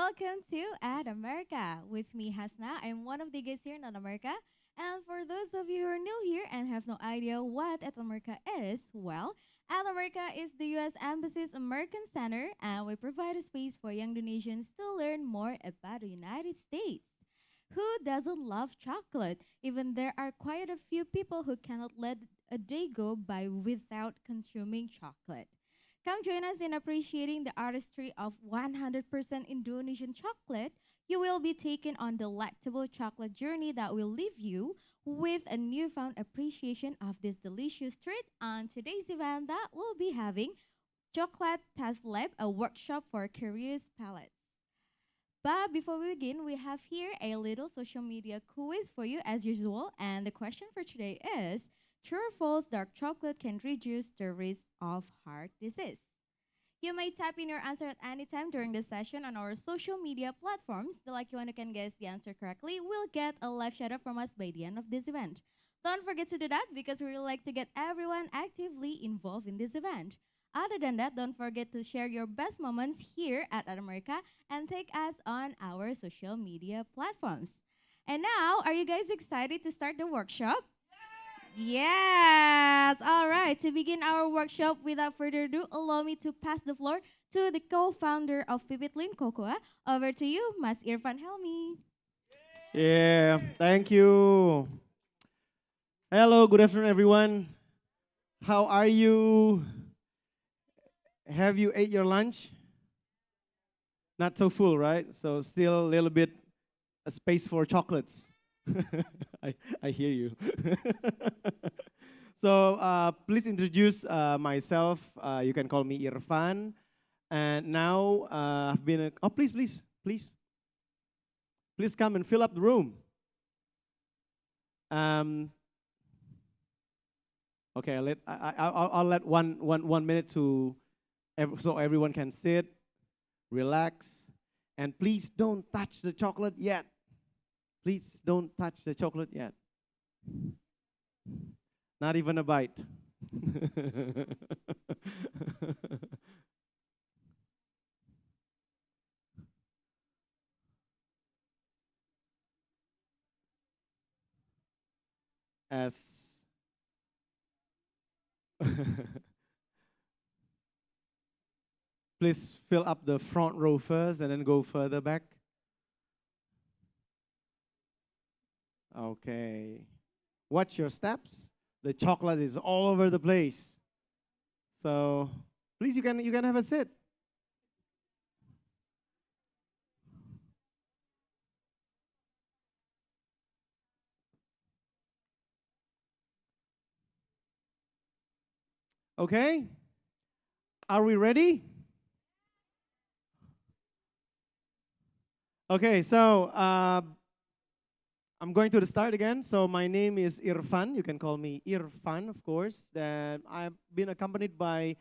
welcome to Ad America. With me, Hasna. I'm one of the guests here in Ad America. And for those of you who are new here and have no idea what Ad America is, well, Ad America is the U.S. Embassy's American Center, and we provide a space for young Indonesians to learn more about the United States. Who doesn't love chocolate? Even there are quite a few people who cannot let a day go by without consuming chocolate. Come join us in appreciating the artistry of 100% Indonesian chocolate. You will be taken on delectable chocolate journey that will leave you with a newfound appreciation of this delicious treat on today's event that we'll be having Chocolate Test Lab, a workshop for curious palates. But before we begin, we have here a little social media quiz for you as usual. And the question for today is, true or false, dark chocolate can reduce the risk of heart disease? You may type in your answer at any time during the session on our social media platforms. The lucky one who can guess the answer correctly will get a live shout out from us by the end of this event. Don't forget to do that because we would like to get everyone actively involved in this event. Other than that, don't forget to share your best moments here at America and take us on our social media platforms. And now, are you guys excited to start the workshop? Yes. All right. To begin our workshop, without further ado, allow me to pass the floor to the co-founder of Pipiltin Cocoa. Over to you, Mas Irfan Helmi. Yeah, thank you. Hello, good afternoon, everyone. How are you? Have you ate your lunch? Not so full, right? So still a little bit a space for chocolates. I hear you. So please introduce myself. You can call me Irfan. And now I've been. Oh, please come and fill up the room. Um, okay, I'll let one minute to so everyone can sit, relax, and please don't touch the chocolate yet. Please don't touch the chocolate yet. Not even a bite. As please fill up the front row first and then go further back. Okay. Watch your steps. The chocolate is all over the place. So please you can have a sit. Okay? Are we ready? Okay, so I'm going to the start again. So my name is Irfan. You can call me Irfan, of course. Then I've been accompanied by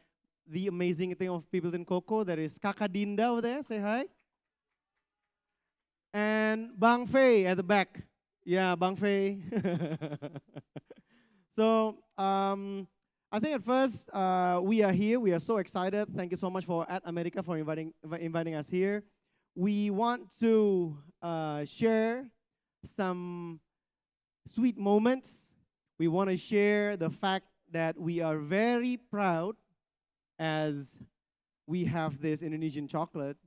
the amazing thing of Pipiltin Cocoa. There is Kakak Dinda over there. Say hi. And Bang Fei at the back. Yeah, Bang Fei. So I think at first we are here. We are so excited. Thank you so much for At America for inviting us here. We want to share some sweet moments. We want to share the fact that we are very proud as we have this Indonesian chocolate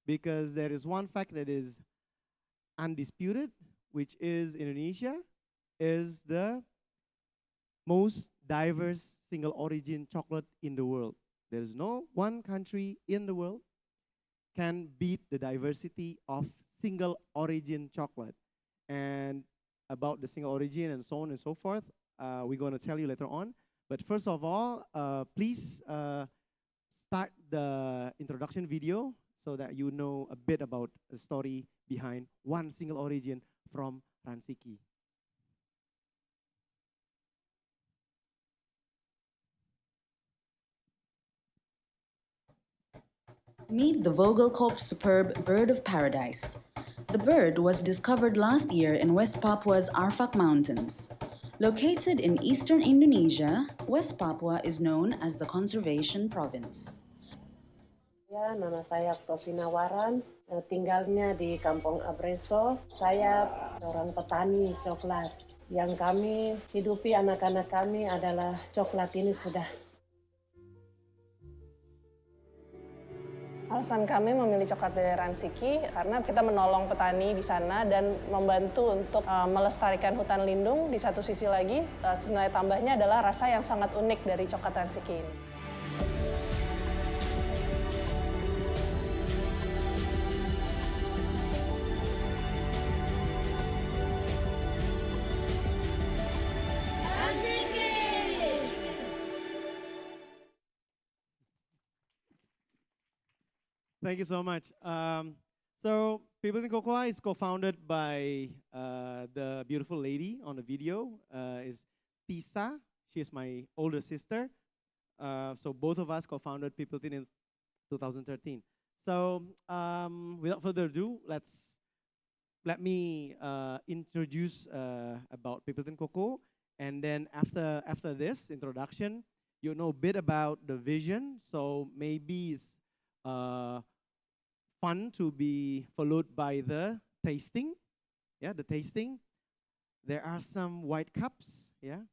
because there is one fact that is undisputed, which is Indonesia is the most diverse single origin chocolate in the world. There is no one country in the world can beat the diversity of single origin chocolate. And about the single origin and so on and so forth, we're going to tell you later on. But first of all, please start the introduction video so that you know a bit about the story behind one single origin from Ransiki. Meet the Vogelkopf's superb bird of paradise. The bird was discovered last year in West Papua's Arfak Mountains. Located in eastern Indonesia, West Papua is known as the Conservation Province. Ya, nama saya Topina Waran, tinggalnya di Kampung Abreso. Saya seorang petani coklat. Yang kami hidupi anak-anak kami adalah coklat ini sudah. Alasan kami memilih coklat dari Ransiki karena kita menolong petani di sana dan membantu untuk melestarikan hutan lindung. Di satu sisi lagi, nilai tambahnya adalah rasa yang sangat unik dari coklat Ransiki ini. Thank you so much. So, Pipiltin Cocoa is co-founded by the beautiful lady on the video, is Tisa. She is my older sister. So both of us co-founded Pipiltin in 2013. So without further ado, let me introduce about Pipiltin Cocoa, and then after this introduction, you know a bit about the vision. So maybe it's fun to be followed by the tasting. Yeah, the tasting. There are some white cups. Yeah,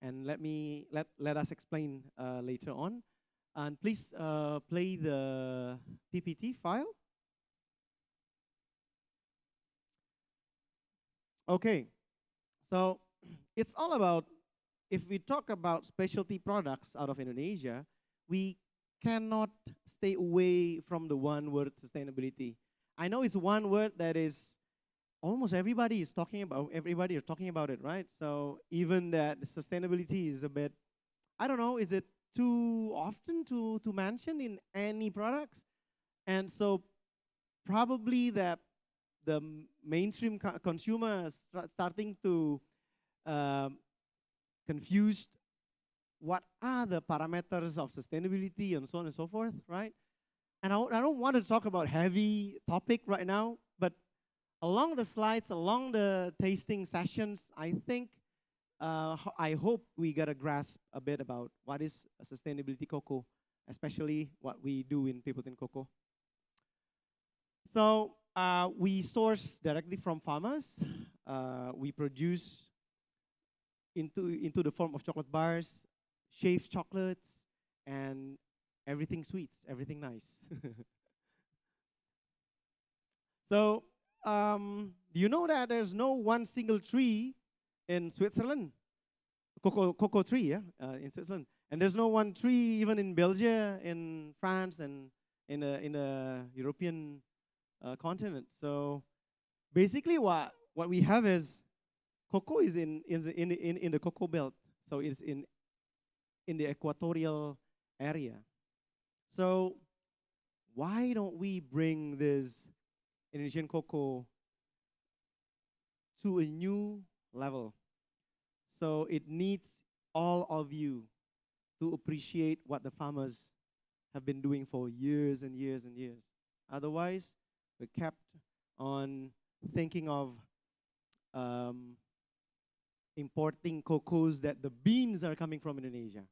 and let us explain later on. And please play the PPT file. Okay, so it's all about, if we talk about specialty products out of Indonesia, we cannot stay away from the one word sustainability. I know it's one word that is almost everybody is talking about, everybody are talking about it, right? So even that sustainability is a bit, I don't know, is it too often to mention in any products? And so probably that the mainstream consumer is starting to um, confuse what are the parameters of sustainability and so on and so forth, right? And I don't want to talk about heavy topic right now, but along the slides, along the tasting sessions, I think, I hope we get a grasp a bit about what is a sustainability cocoa, especially what we do in Pipiltin Cocoa. So we source directly from farmers. We produce into the form of chocolate bars, shaved chocolates, and everything sweets, everything nice. So you know that there's no one single tree in Switzerland, cocoa tree, yeah, in Switzerland, and there's no one tree even in Belgium, in France, and in the European continent. So basically, what we have is cocoa is in the cocoa belt, so it's in the equatorial area. So why don't we bring this Indonesian cocoa to a new level? So it needs all of you to appreciate what the farmers have been doing for years and years and years. Otherwise, we're kept on thinking of um, importing cocoas that the beans are coming from Indonesia.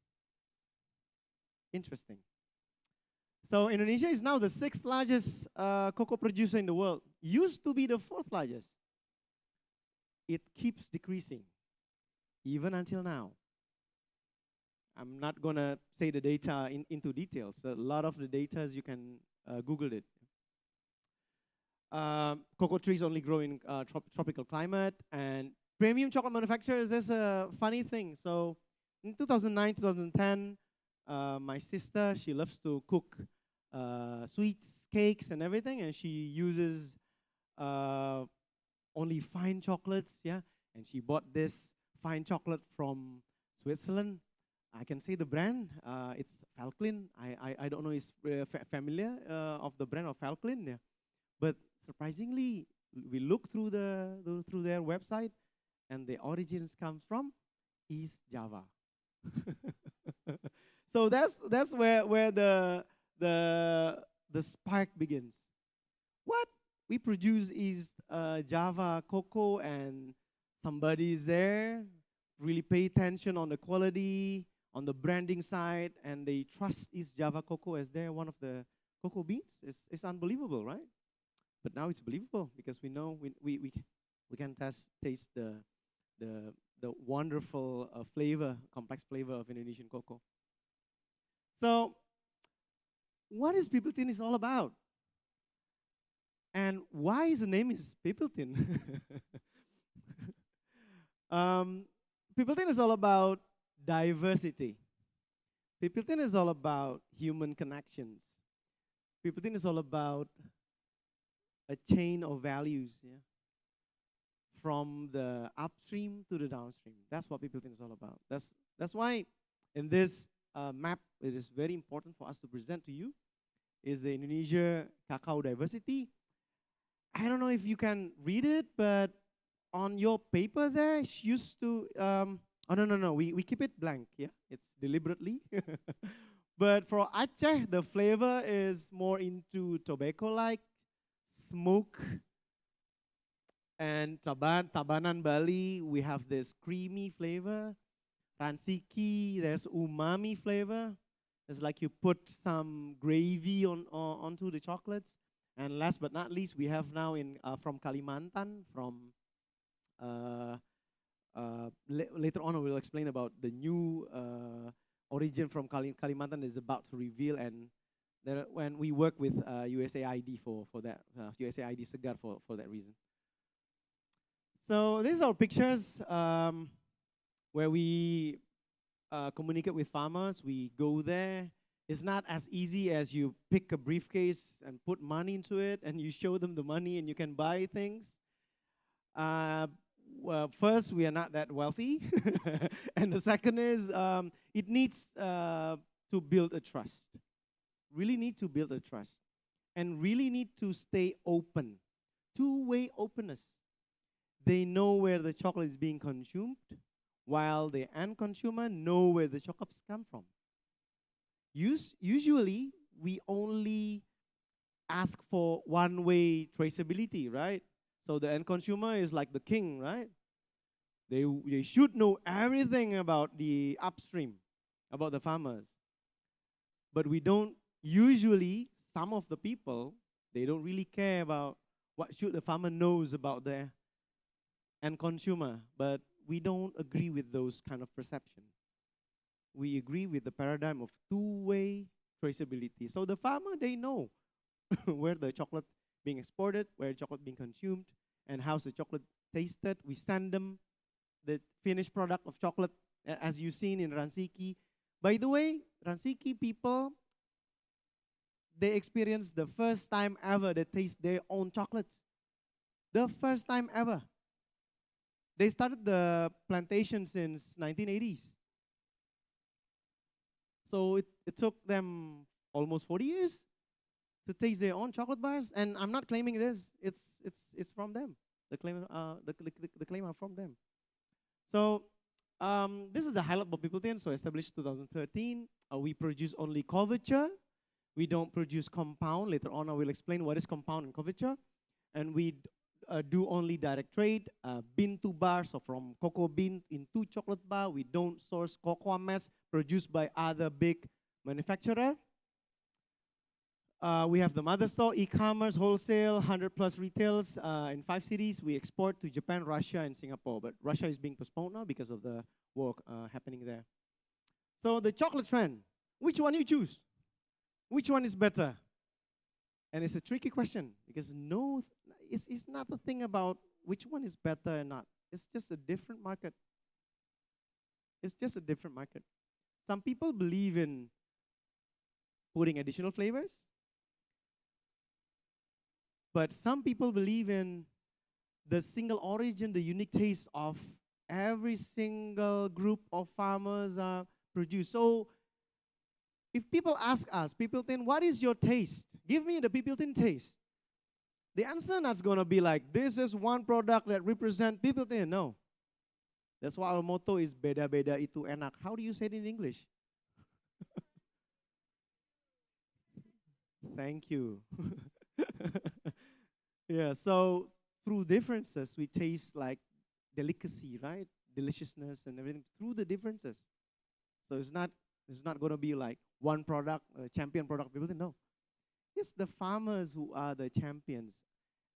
Interesting. So Indonesia is now the sixth largest cocoa producer in the world. Used to be the fourth largest. It keeps decreasing, even until now. I'm not going to say the data into details. A lot of the data, you can Google it. Cocoa trees only grow in tropical climate, and premium chocolate manufacturers, there's a funny thing. So in 2009, 2010, my sister, she loves to cook sweets, cakes, and everything, and she uses only fine chocolates, yeah. And she bought this fine chocolate from Switzerland. I can say the brand. It's Falklin. I don't know if familiar of the brand of Falklin, yeah. But surprisingly, we look through through their website, and the origins comes from East Java. So that's where the spark begins. What we produce is Java cocoa, and somebody is there really pay attention on the quality, on the branding side, and they trust East Java cocoa as they're one of the cocoa beans. It's unbelievable, right? But now it's believable because we know we can taste the the wonderful flavor, complex flavor of Indonesian cocoa. So, what is Pipiltin is all about, and why is the name is Pipiltin? um, Pipiltin is all about diversity. Pipiltin is all about human connections. Pipiltin is all about a chain of values, yeah, from the upstream to the downstream. That's what Pipiltin is all about. That's why in this map it is very important for us to present to you is the Indonesia cacao diversity. I don't know if you can read it, but on your paper there, it's used to. Oh no no no, we keep it blank. Yeah, it's deliberately. But for Aceh, the flavor is more into tobacco-like, smoke, and Tabanan Bali. We have this creamy flavor. Ransiki, there's umami flavor. It's like you put some gravy onto the chocolates. And last but not least, we have now in from Kalimantan, from later on we'll explain about the new origin from Kalimantan is about to reveal, and there, when we work with USAID for that, USAID Segar for that reason. So these are pictures where we communicate with farmers. We go there. It's not as easy as you pick a briefcase and put money into it, and you show them the money, and you can buy things. Well, first, we are not that wealthy. And the second is it needs to build a trust. Really need to build a trust. And really need to stay open. Two-way openness. They know where the chocolate is being consumed, while the end consumer know where the chocolates come from. Usually, we only ask for one-way traceability, right? So the end consumer is like the king, right? They should know everything about the upstream, about the farmers. But we don't usually, some of the people, they don't really care about what should the farmer knows about the end consumer. But we don't agree with those kind of perception. We agree with the paradigm of two-way traceability. So the farmer, they know where the chocolate being exported, where chocolate being consumed, and how's the chocolate tasted. We send them the finished product of chocolate, as you've seen in Ransiki. By the way, Ransiki people, they experience the first time ever they taste their own chocolates. The first time ever. They started the plantation since 1980s. So it took them almost 40 years to taste their own chocolate bars. And I'm not claiming this. It's from them. The claim are from them. So this is the highlight of Pipiltin. So established 2013. We produce only couverture. We don't produce compound. Later on, I will explain what is compound and couverture. And we do only direct trade, bean to bar, so from cocoa bean into chocolate bar. We don't source cocoa mass produced by other big manufacturer. We have the mother store, e-commerce, wholesale, 100 plus retails in 5 cities. We export to Japan, Russia, and Singapore. But Russia is being postponed now because of the war happening there. So the chocolate trend, which one you choose? Which one is better? And it's a tricky question because it's not a thing about which one is better or not. It's just a different market. It's just a different market. Some people believe in putting additional flavors, but some people believe in the single origin, the unique taste of every single group of farmers produce. So if people ask us, Pipiltin, what is your taste? Give me the Pipiltin taste. The answer not going to be like, this is one product that represents Pipiltin. No. That's why our motto is beda-beda itu enak. How do you say it in English? Thank you. Yeah, so through differences, we taste like delicacy, right? Deliciousness and everything through the differences. So it's not going to be like one product, champion product, Pipiltin. No. It's the farmers who are the champions,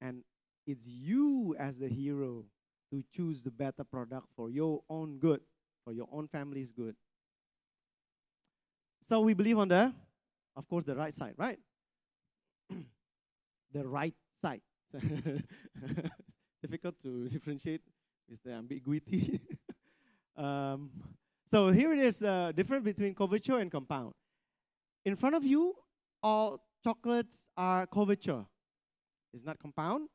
and it's you as the hero to choose the better product for your own good, for your own family's good. So we believe on the, of course, the right side, right? The right side. Difficult to differentiate with the ambiguity. um, so here it is, the difference between couverture and compound. In front of you, all chocolates are couverture. It's not compound.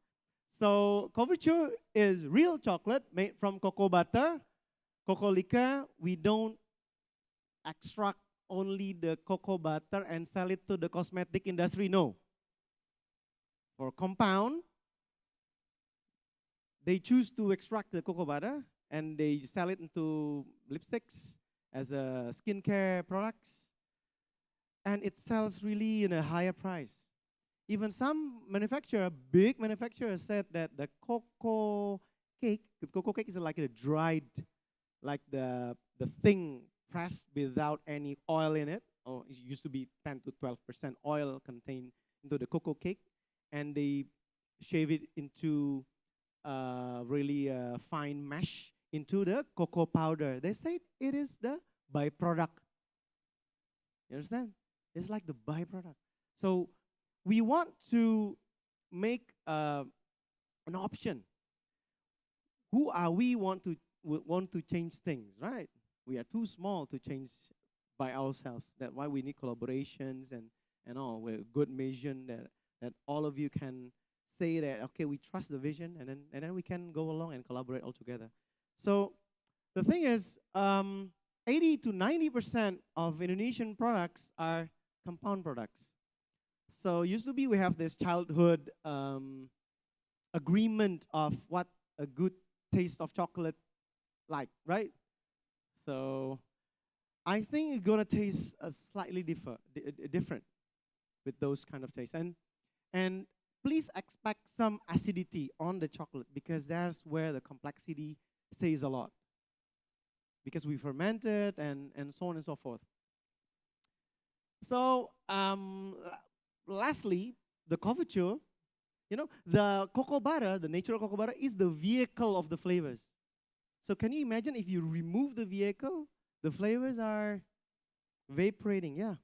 So couverture is real chocolate made from cocoa butter, cocoa liquor. We don't extract only the cocoa butter and sell it to the cosmetic industry. No. For compound, they choose to extract the cocoa butter and they sell it into lipsticks as a skincare products, and it sells really in a higher price. Even some manufacturer, big manufacturer, said that the cocoa cake is like a dried, like the thing pressed without any oil in it. Oh, it used to be 10 to 12% oil contained into the cocoa cake, and they shave it into really fine mesh into the cocoa powder. They say it is the byproduct. You understand? It's like the byproduct. So we want to make an option. Who are we want to change things, right? We are too small to change by ourselves. That's why we need collaborations and all. We're a good mission that all of you can say that okay, we trust the vision, and then we can go along and collaborate all together. So the thing is, 80 to 90% of Indonesian products are compound products. So used to be we have this childhood agreement of what a good taste of chocolate like, right? So I think it's gonna taste slightly different with those kind of tastes, and please expect some acidity on the chocolate because that's where the complexity says a lot. Because we ferment it and so on and so forth. So lastly, the couverture, the cocoa butter, the natural cocoa butter is the vehicle of the flavors. So can you imagine if you remove the vehicle, the flavors are evaporating, yeah.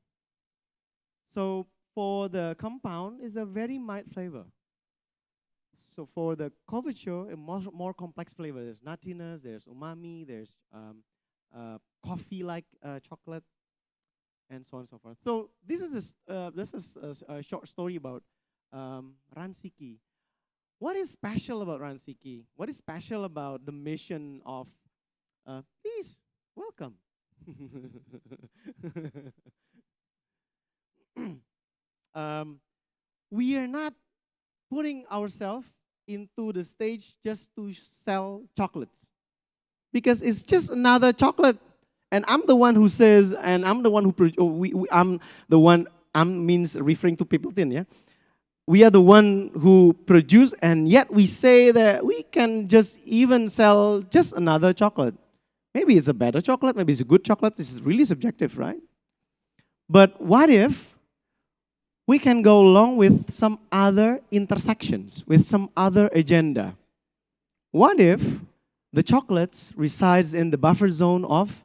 So for the compound, is a very mild flavor. So for the couverture, a more complex flavor. There's nuttiness, there's umami, there's coffee-like chocolate, and so on and so forth. So this is a short story about Ransiki. What is special about Ransiki? What is special about the mission of? Please welcome. um, we are not putting ourselves into the stage just to sell chocolates because it's just another chocolate, and I'm the one who says, and I'm the one who I'm the one. I'm means referring to Pipiltin, yeah. We are the one who produce, and yet we say that we can just even sell just another chocolate. Maybe it's a better chocolate, maybe it's a good chocolate. This is really subjective, right? But what if we can go along with some other intersections, with some other agenda? What if the chocolates resides in the buffer zone of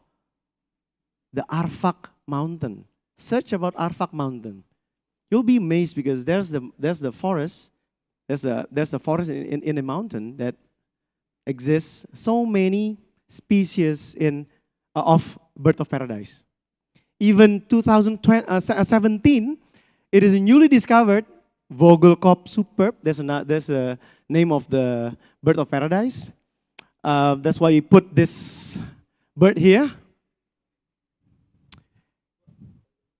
the Arfak Mountain? Search about Arfak Mountain. You'll be amazed because there's the forest, there's the forest in a mountain that exists so many species of bird of paradise. Even 2017, it is newly discovered Vogelkop superb. There's a name of the bird of paradise. That's why you put this bird here.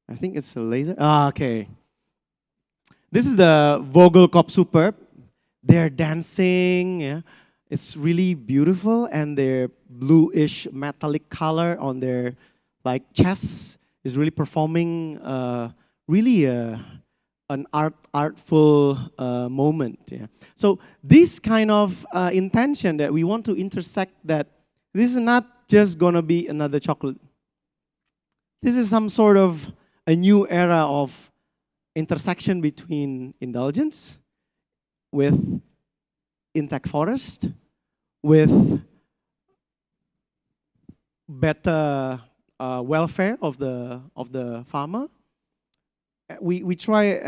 I think it's a laser. Okay. This is the Vogelkop superb. They're dancing. Yeah. It's really beautiful, and their bluish metallic color on their chest is really performing really an artful moment. Yeah. So this kind of intention that we want to intersect, that this is not just gonna be another chocolate. This is some sort of a new era of intersection between indulgence with intact forest, with better welfare of the farmer. We try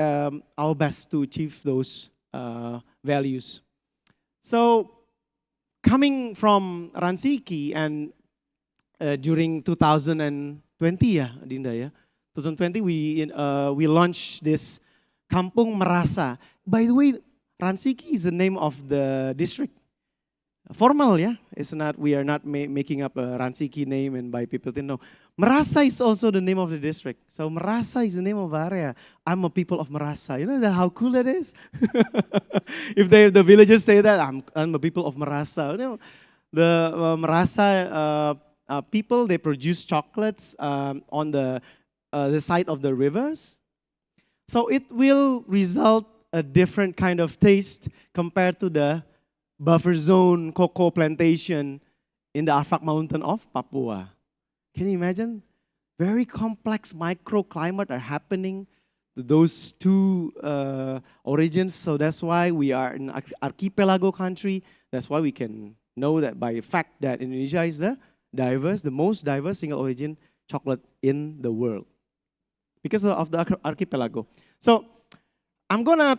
our best to achieve those values. So coming from Ransiki and during 2020 ya, Dinda ya, 2020 we launched this Kampung Merasa. By the way, Ransiki is the name of the district. Formal ya, it's not. We are not making up a Ransiki name and by Pipiltin. No, Merasa is also the name of the district. So Merasa is the name of the area. I'm a people of Merasa. You know how cool that is. If the villagers say that I'm a people of Merasa. You know, the Merasa people, they produce chocolates on the side of the rivers. So it will result a different kind of taste compared to the buffer zone cocoa plantation in the Arfak Mountain of Papua. Can you imagine? Very complex microclimate are happening to those two origins. So that's why we are in archipelago country. That's why we can know that by fact that Indonesia is the most diverse single origin chocolate in the world because of the archipelago. So I'm gonna.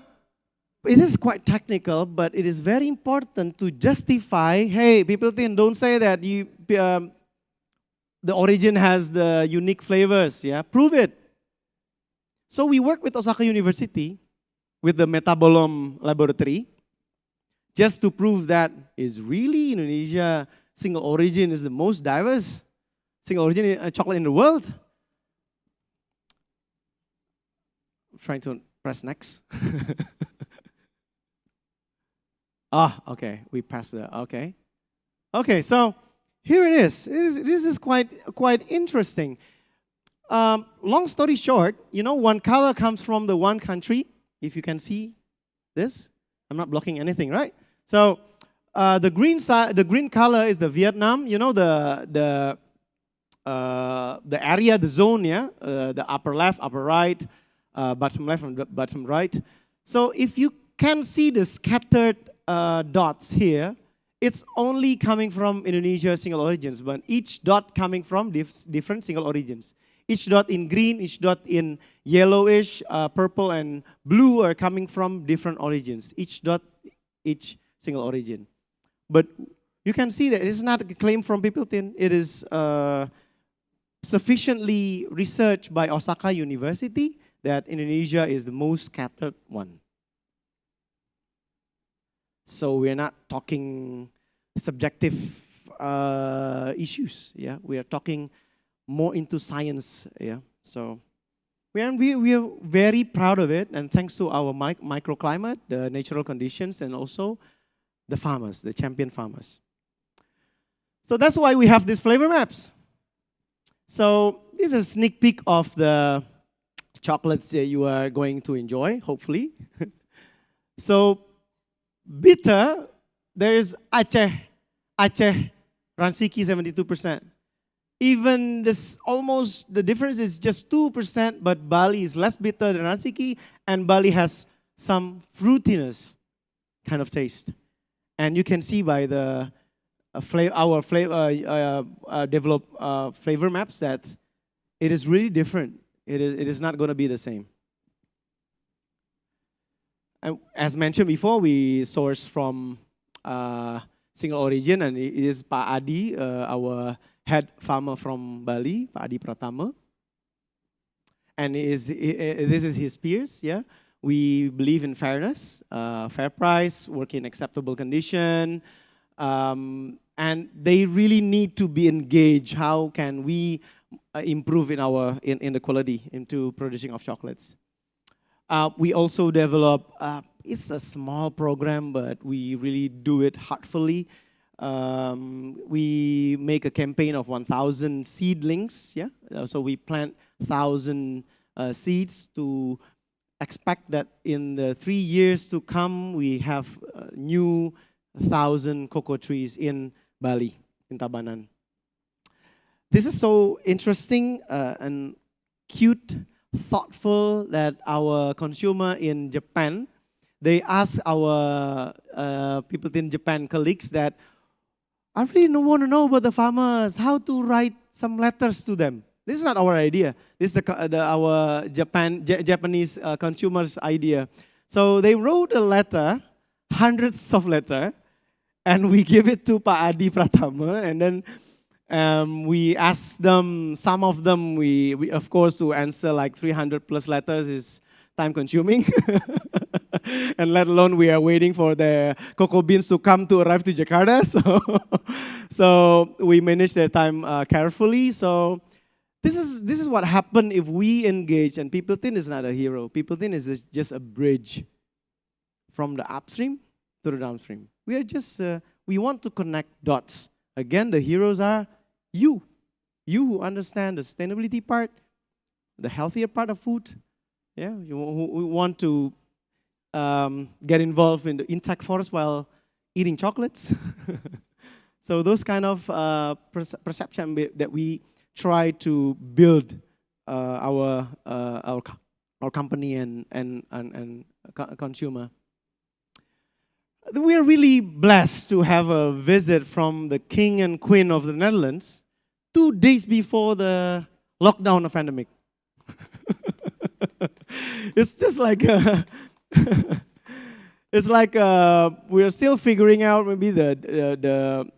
It is quite technical, but it is very important to justify. Hey, Pipiltin, don't say that the origin has the unique flavors. Yeah, prove it. So we work with Osaka University with the Metabolome Laboratory just to prove that is really Indonesia single origin is the most diverse single origin chocolate in the world. I'm trying to press next. Okay, we passed the, okay. Okay, so here it is. This is quite interesting. Long story short, you know, one color comes from the one country. If you can see this, I'm not blocking anything, right? So the green color is the Vietnam. You know the area, the zone, yeah, the upper left, upper right, bottom left, and bottom right. So if you can see the scattered dots here, it's only coming from Indonesia single origins, but each dot coming from different single origins. Each dot in green, each dot in yellowish, purple, and blue are coming from different origins. Each dot, each single origin. But you can see that it is not a claim from Pipiltin. It is sufficiently researched by Osaka University that Indonesia is the most scattered one. So we're not talking subjective issues. Yeah, we are talking more into science. Yeah, so we are very proud of it, and thanks to our microclimate, the natural conditions, and also the farmers, the champion farmers. So that's why we have these flavor maps. So this is a sneak peek of the chocolates that you are going to enjoy, hopefully. So bitter, there is Aceh Ransiki 72%. Even this almost the difference is just 2%, but Bali is less bitter than Ransiki, and Bali has some fruitiness kind of taste. And you can see by the developed flavor maps that it is really different. It is not going to be the same. As mentioned before, we source from single origin, and it is Pak Adi, our head farmer from Bali, Pak Adi Pratama. And this is his peers, yeah. We believe in fairness, fair price, work in acceptable condition, and they really need to be engaged. How can we improve in the quality into producing of chocolates? We also develop, it's a small program, but we really do it heartfully. We make a campaign of 1,000 seedlings, yeah? So we plant 1,000 seeds to expect that in the 3 years to come, we have new 1,000 cocoa trees in Bali, in Tabanan. This is so interesting and cute thoughtful that our consumer in Japan, they ask our people in Japan colleagues that I really want to know about the farmers, how to write some letters to them. This is not our idea. This is our Japanese consumers' idea. So they wrote a letter, hundreds of letter, and we give it to Pak Adi Pratama, and then we ask them, some of them, we of course, to answer like 300 plus letters is time consuming. And let alone we are waiting for the cocoa beans to come to arrive to Jakarta. So we manage their time carefully. So this is what happened if we engage, and Pipiltin is not a hero. Pipiltin is just a bridge from the upstream to the downstream. We are just, we want to connect dots. Again, the heroes are you. You who understand the sustainability part, the healthier part of food. Yeah, who want to get involved in the intact forest while eating chocolates. So those kind of perception that we try to build our company and consumer. We are really blessed to have a visit from the King and Queen of the Netherlands 2 days before the lockdown of pandemic. It's just like it's like we're still figuring out maybe the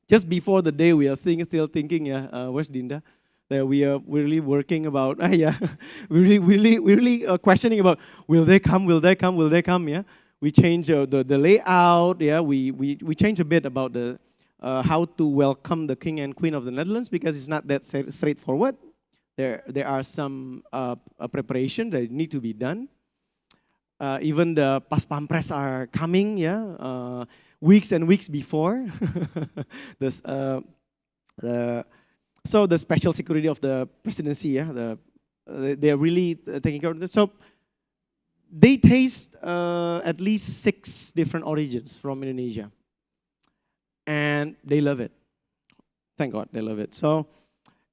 just before the day we are still thinking, yeah, where's Dinda? That we are really working about, yeah, we're really questioning about will they come, yeah. We change the layout, yeah. We change a bit about the how to welcome the King and Queen of the Netherlands, because it's not that straightforward. There are some preparation that need to be done. Even the Pas Pampres are coming, yeah, weeks and weeks before. This, so the special security of the presidency, yeah, they are really taking care of this. So they taste at least 6 different origins from Indonesia, and they love it. Thank God they love it. So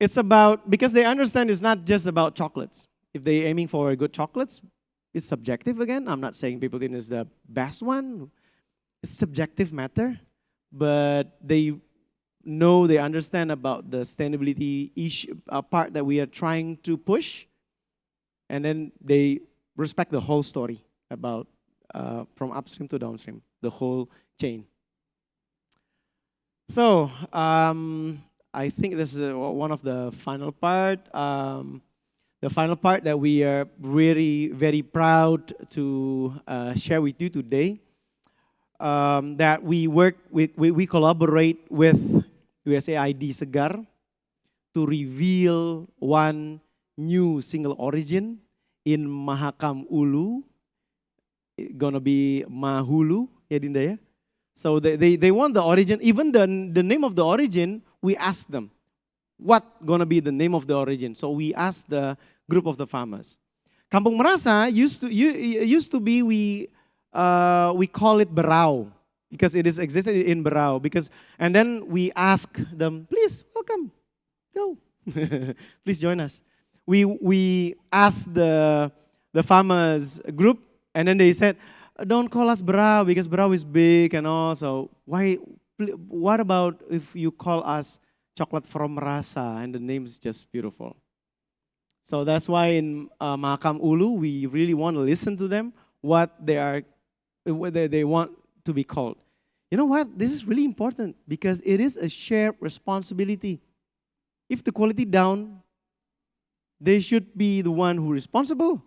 it's about, because they understand it's not just about chocolates. If they're aiming for good chocolates, it's subjective again. I'm not saying Pipiltin is the best one. It's subjective matter, but they know, they understand about the sustainability issue part that we are trying to push, and then they respect the whole story about from upstream to downstream, the whole chain. So I think this is one of the final part. The final part that we are really very proud to share with you today. That we work with, we collaborate with USAID Segar to reveal one new single origin in Mahakam Ulu. It's gonna be Mahulu, ya Dinda ya. So they want the origin, even the name of the origin, we ask them, what gonna be the name of the origin? So we asked the group of the farmers. Kampung Merasa used to be, we call it Berau, because it is existed in Berau. And then we ask them, please welcome, go, please join us. We asked the farmers group, and then they said, don't call us Berau because Berau is big and all. So what about if you call us Chocolate from Merasa, and the name is just beautiful. So that's why in Mahakam Ulu, we really want to listen to them, what they want to be called. You know what? This is really important because it is a shared responsibility. If the quality down, they should be the one who responsible.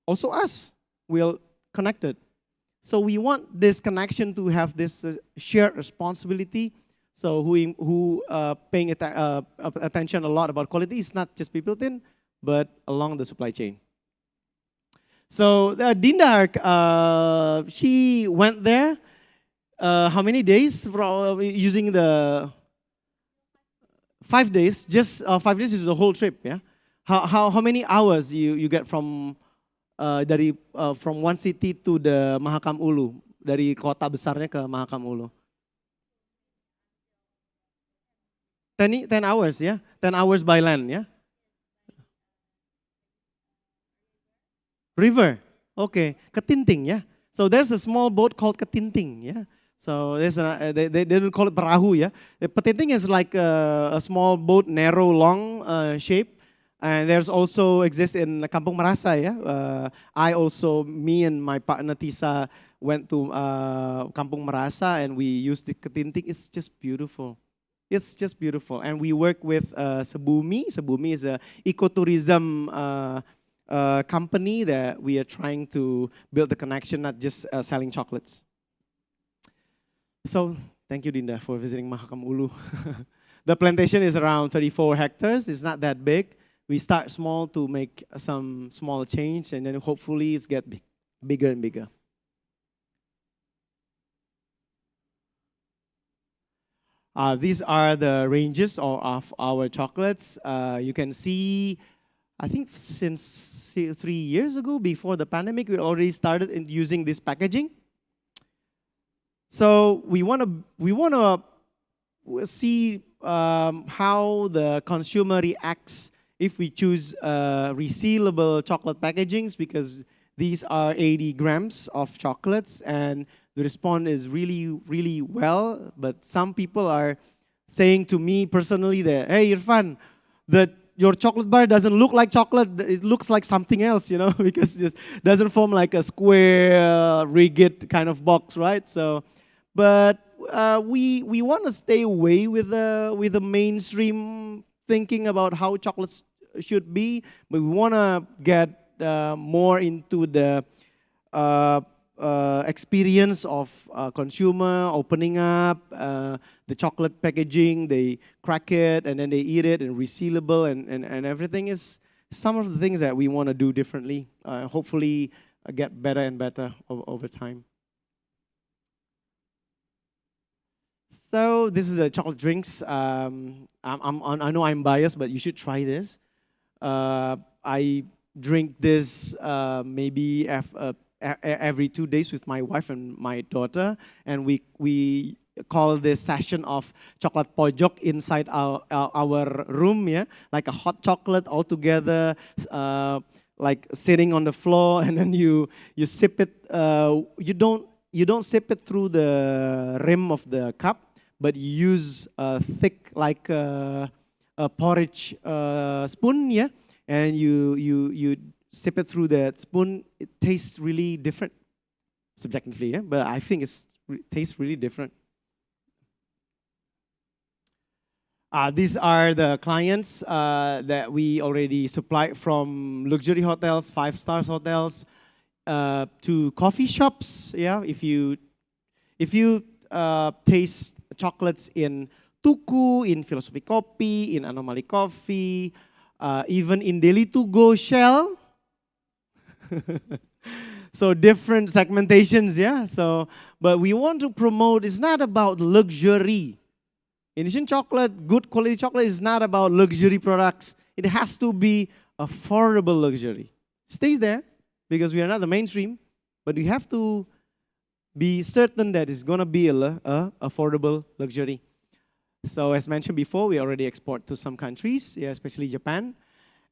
Also us, we're connected. So we want this connection to have this shared responsibility. So who paying attention a lot about quality is not just Pipiltin, but along the supply chain. So Dinda, she went there. How many days using the 5 days? Just 5 days is the whole trip, yeah. How many hours you get from from one city to the Mahakam Ulu, dari kota besarnya ke Mahakam Ulu? 10 hours, yeah. 10 hours by land, yeah. River. Okay. Ketinting, yeah. So there's a small boat called ketinting, yeah. So there's they don't call it perahu, yeah. The ketinting is like a small boat, narrow, long shape. And there's also exists in Kampung Merasa, yeah. Me and my partner Tisa went to Kampung Merasa and we used the ketinting. It's just beautiful. It's just beautiful. And we work with Sebumi. Sebumi is a ecotourism company that we are trying to build the connection, not just selling chocolates. So thank you, Dinda, for visiting Mahakam Ulu. The plantation is around 34 hectares. It's not that big. We start small to make some small change, and then hopefully it's get bigger and bigger. These are the ranges of our chocolates. You can see, I think since 3 years ago, before the pandemic, we already started in using this packaging. So we want to see how the consumer reacts if we choose resealable chocolate packagings, because these are 80 grams of chocolates and the response is really, really well. But some people are saying to me personally that, hey, Irfan, your chocolate bar doesn't look like chocolate, it looks like something else, you know, because it just doesn't form like a square, rigid kind of box, right? So, but we want to stay away with the mainstream thinking about how chocolates should be, but we want to get more into the experience of consumer opening up the chocolate packaging. They crack it and then they eat it, and resealable and everything is some of the things that we want to do differently. Hopefully get better and better over time. So this is the chocolate drinks. I know I'm biased, but you should try this. I drink this maybe every 2 days with my wife and my daughter, and we call this session of chocolate pojok inside our room, yeah, like a hot chocolate all together, like sitting on the floor, and then you sip it. You don't sip it through the rim of the cup, but you use thick like a porridge spoon, yeah, and you sip it through that spoon. It tastes really different, subjectively, yeah, but I think it tastes really different. These are the clients that we already supplied, from luxury hotels, 5-star hotels, to coffee shops. Yeah, if you taste chocolates in Tuku, in Philosophy Kopi, in Anomaly Coffee, even in Daily To Go Shell. So different segmentations, yeah. So, but we want to promote. It's not about luxury. Indonesian chocolate, good quality chocolate, is not about luxury products. It has to be affordable luxury. Stays there because we are not the mainstream, but we have to be certain that it's going to be a affordable luxury. So as mentioned before, we already export to some countries, yeah, especially Japan.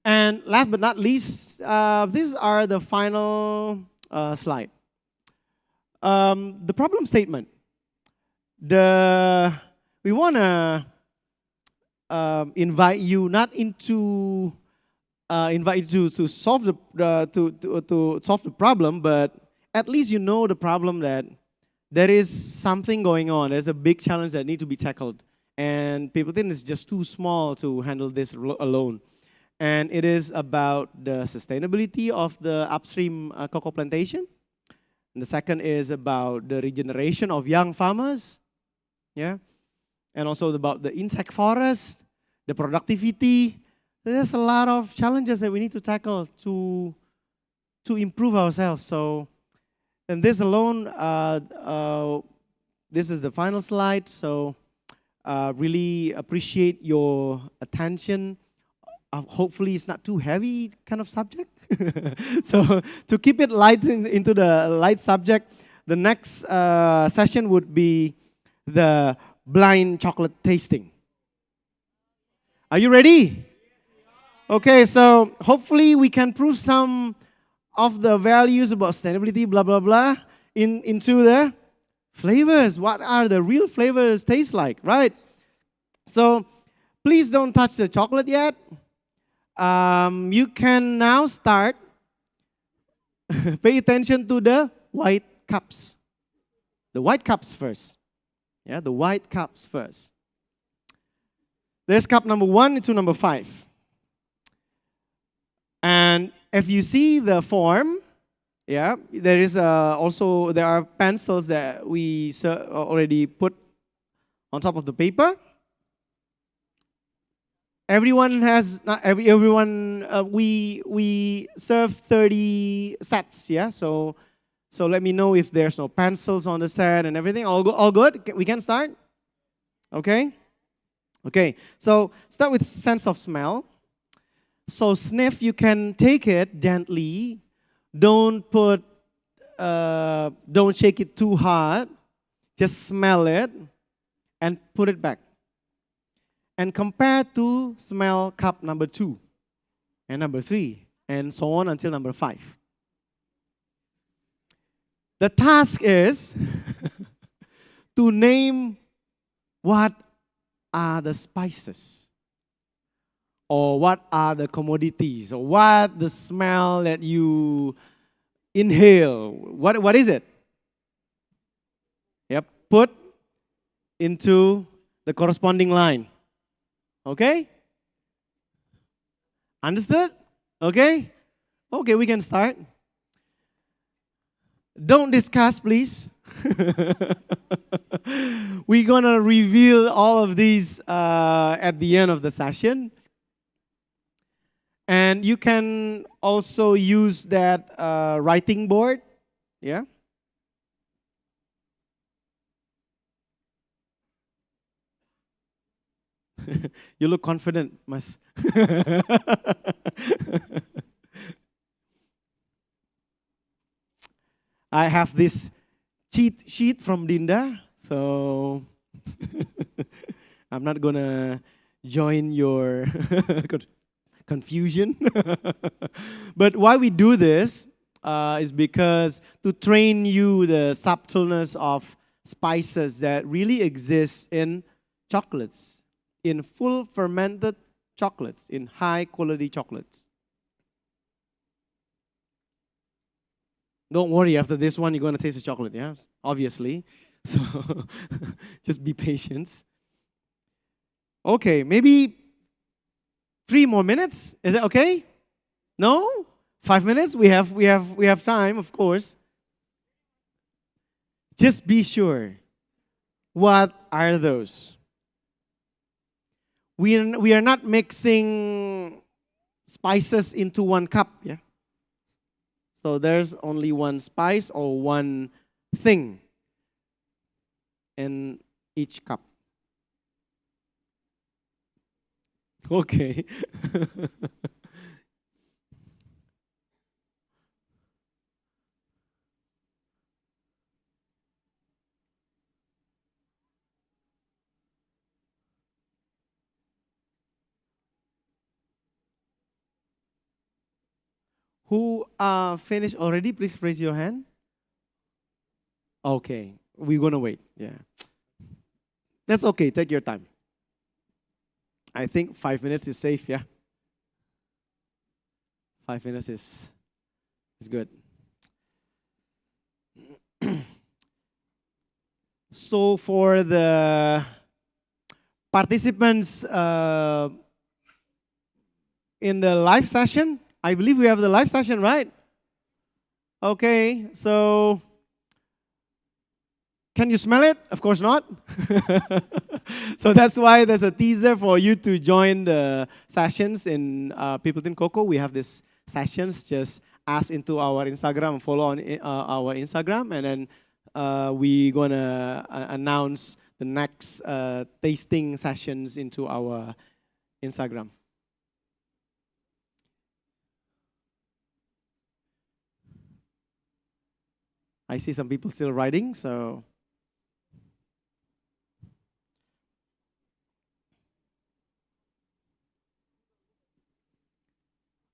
And last but not least, these are the final slide. The problem statement. We want to invite you not into invite you to solve to solve the problem, but at least you know the problem, that there is something going on. There's a big challenge that need to be tackled, and Pipiltin is just too small to handle this alone. And it is about the sustainability of the upstream cocoa plantation. And the second is about the regeneration of young farmers, yeah, and also about the insect forest, the productivity. There's a lot of challenges that we need to tackle to improve ourselves. So, and this alone, this is the final slide. So, really appreciate your attention. Hopefully, it's not too heavy kind of subject. So, to keep it light into the light subject, the next session would be the blind chocolate tasting. Are you ready? Okay, so hopefully we can prove some of the values about sustainability, blah, blah, blah, into the flavors. What are the real flavors taste like, right? So please don't touch the chocolate yet. You can now start. Pay attention to the white cups. The white cups first. Yeah, the white cups first. There's cup number 1 to number 5. And if you see the form, yeah, there is also there are pencils that we already put on top of the paper. Everyone has not everyone. We serve 30 sets. Yeah, so let me know if there's no pencils on the set and everything. All good. We can start. Okay. Okay. So start with sense of smell. So sniff. You can take it gently. Don't shake it too hard. Just smell it and put it back. And compare to smell cup number 2 and number 3 and so on until number 5. The task is to name what are the spices or what are the commodities or what the smell that you inhale. What is it? Yep, put into the corresponding line. Okay? Understood? Okay? Okay, we can start. Don't discuss, please. We're going to reveal all of these at the end of the session. And you can also use that writing board. Yeah? You look confident, Mas. I have this cheat sheet from Dinda, so I'm not gonna join your confusion. But why we do this is because to train you the subtleness of spices that really exist in chocolates, in full fermented chocolates, in high quality chocolates. Don't worry, after this one, you're going to taste the chocolate, yeah? Obviously. So just be patient. Okay, maybe 3 more minutes. Is that okay? No? 5 minutes? We have time, of course. Just be sure. What are those? We are not mixing spices into 1 cup, yeah? So there's only 1 spice or 1 thing in each cup. Okay. Who finished already? Please raise your hand. Okay, we're gonna wait. Yeah, that's okay. Take your time. I think 5 minutes is safe. Yeah, 5 minutes is good. So for the participants in the live session, I believe we have the live session, right? Okay, so can you smell it? Of course not. So that's why there's a teaser for you to join the sessions in Pipiltin Cocoa. We have these sessions. Just ask into our Instagram, follow on our Instagram, and then we're gonna announce the next tasting sessions into our Instagram. I see some people still writing, so.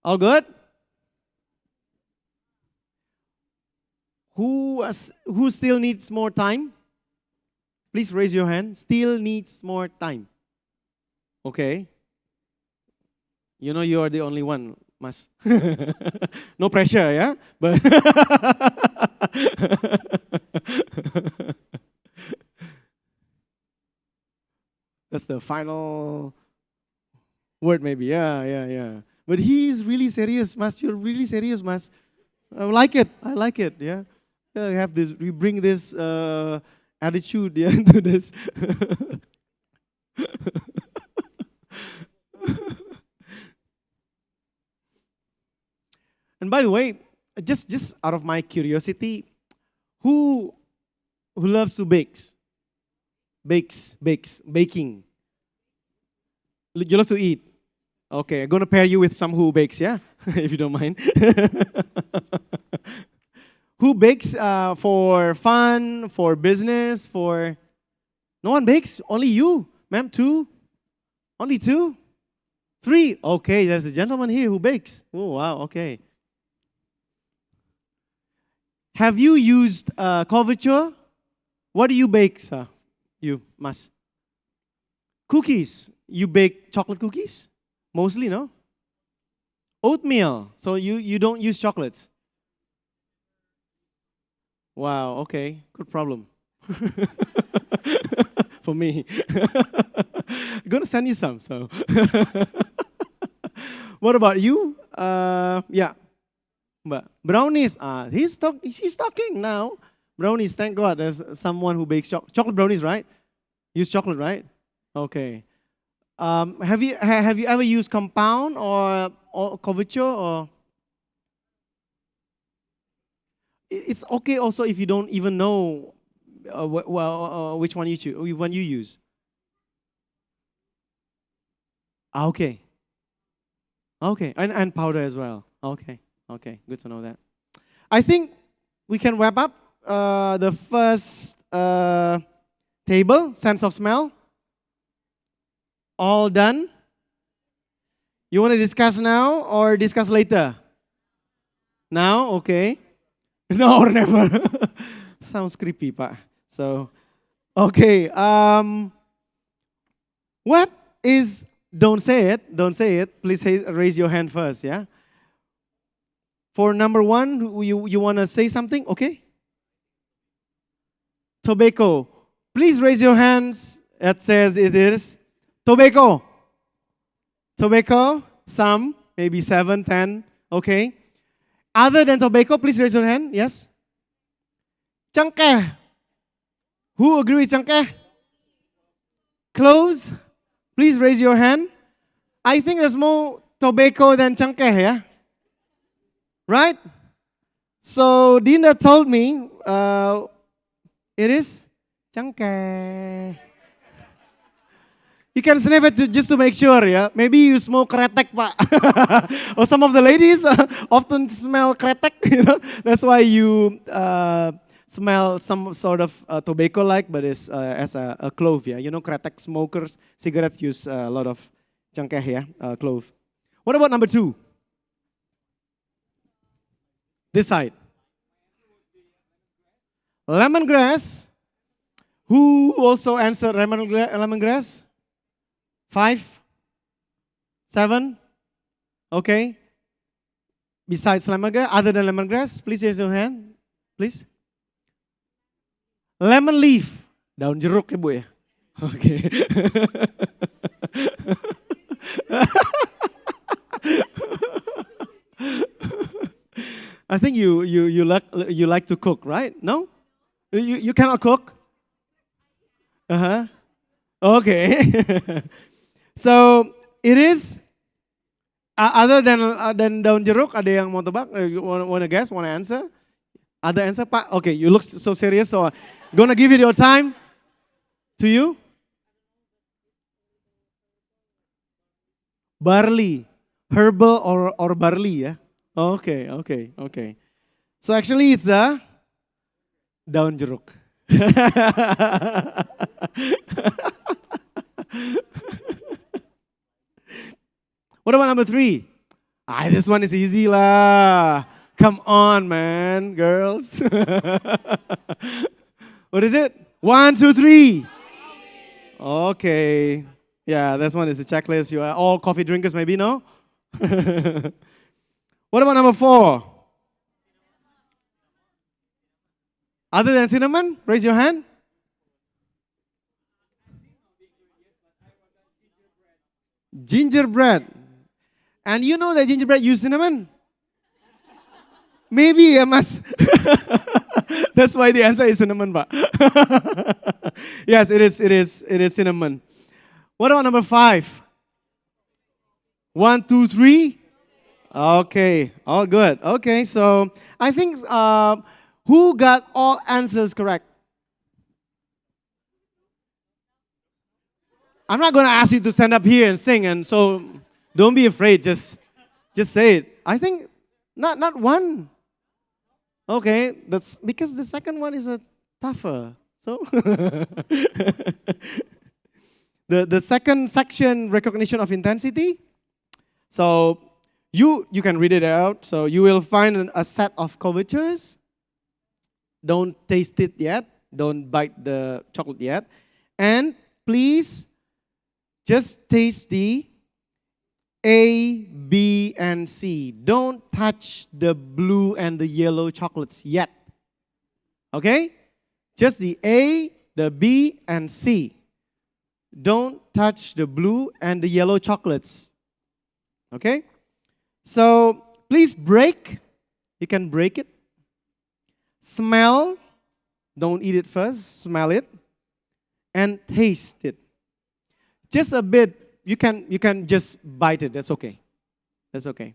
All good? Who still needs more time? Please raise your hand. Still needs more time. Okay. You know you are the only one, Mas. No pressure, yeah? But that's the final word maybe. Yeah, yeah, yeah. But he is really serious, Mas. You're really serious, Mas. I like it. I like it, yeah. Yeah, we have this, we bring this attitude, yeah, to this. And by the way, just out of my curiosity, who who loves to baking? You love to eat. Okay, I'm gonna pair you with some who bakes, yeah, if you don't mind. Who bakes for fun, for business, for? No one bakes. Only you, ma'am. Two. Only two. Three. Okay, there's a gentleman here who bakes. Oh wow. Okay. Have you used couverture? What do you bake, sir? You, Mas. Cookies. You bake chocolate cookies? Mostly, no? Oatmeal. So you don't use chocolates? Wow, okay. Good problem. For me. I'm gonna send you some, so. What about you? Yeah. But brownies, she's talking now. Brownies, thank God there's someone who bakes chocolate brownies, right? Use chocolate, right? Okay. Have you ever used compound or couverture or? It's okay also if you don't even know which one you choose, which one you use. Okay. Okay, and powder as well. Okay, okay, good to know that. I think we can wrap up the first table, sense of smell. All done. You want to discuss now or discuss later? Now, okay. No or never. Sounds creepy, Pak. So, okay. What is? Don't say it. Don't say it. Please raise your hand first. Yeah. For number one, you want to say something? Okay. Tobacco. Please raise your hands. That says it is tobacco. Tobacco. Some, maybe 7, 10. Okay. Other than tobacco, please raise your hand. Yes. Cengkeh. Who agree with cengkeh? Close. Please raise your hand. I think there's more tobacco than cengkeh, yeah? Right? So Dinda told me it is cengkeh. You can sniff it just to make sure, yeah? Maybe you smoke kretek, Pak. Or some of the ladies often smell kretek, you know? That's why you smell some sort of tobacco-like, but it's as a clove, yeah? You know, kretek smokers, cigarettes use a lot of cengkeh, yeah? Clove. What about number 2? This side. Lemongrass. Who also answered lemongrass? 5? 7? Okay. Besides lemongrass, other than lemongrass, please raise your hand. Please. Lemon leaf. Daun jeruk ya, Bu ya? Oke. I think you like to cook, right? No? You cannot cook? Uh-huh. Okay. So it is other than daun jeruk, ada yang mau tebak? Wanna guess? Wanna answer? Other answer, Pak? Okay, you look so serious, so gonna give it your time. To you? Barley, herbal or barley, ya? Okay, okay, okay. So actually it's a daun jeruk. What about number 3? This one is easy lah. Come on, man, girls. What is it? 1, 2, 3. Okay. Yeah, this one is a checklist. You are all coffee drinkers, maybe, no? What about number 4? Other than cinnamon, raise your hand. Gingerbread. And you know that gingerbread use cinnamon? Maybe I must. That's why the answer is cinnamon, but yes, it is cinnamon. What about number 5? 1, 2, 3. Okay, all good. Okay, so I think who got all answers correct? I'm not going to ask you to stand up here and sing, and so don't be afraid. Just say it. I think not one. Okay, that's because the second one is a tougher. So the second section, recognition of intensity. So you can read it out. So you will find a set of covertures. Don't taste it yet. Don't bite the chocolate yet. And please just taste the A, B, and C. Don't touch the blue and the yellow chocolates yet. Okay? Just the A, the B, and C. Don't touch the blue and the yellow chocolates. Okay? So please break. You can break it. Smell. Don't eat it first. Smell it. And taste it. Just a bit. You can just bite it. That's okay. That's okay.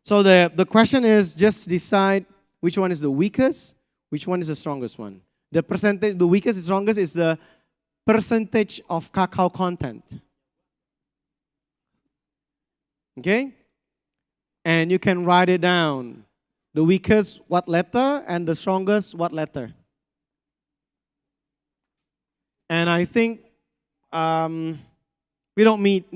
So the question is just decide which one is the weakest, which one is the strongest one. The percentage, the weakest and strongest is the percentage of cacao content. Okay? And you can write it down. The weakest, what letter, and the strongest, what letter. And I think we don't need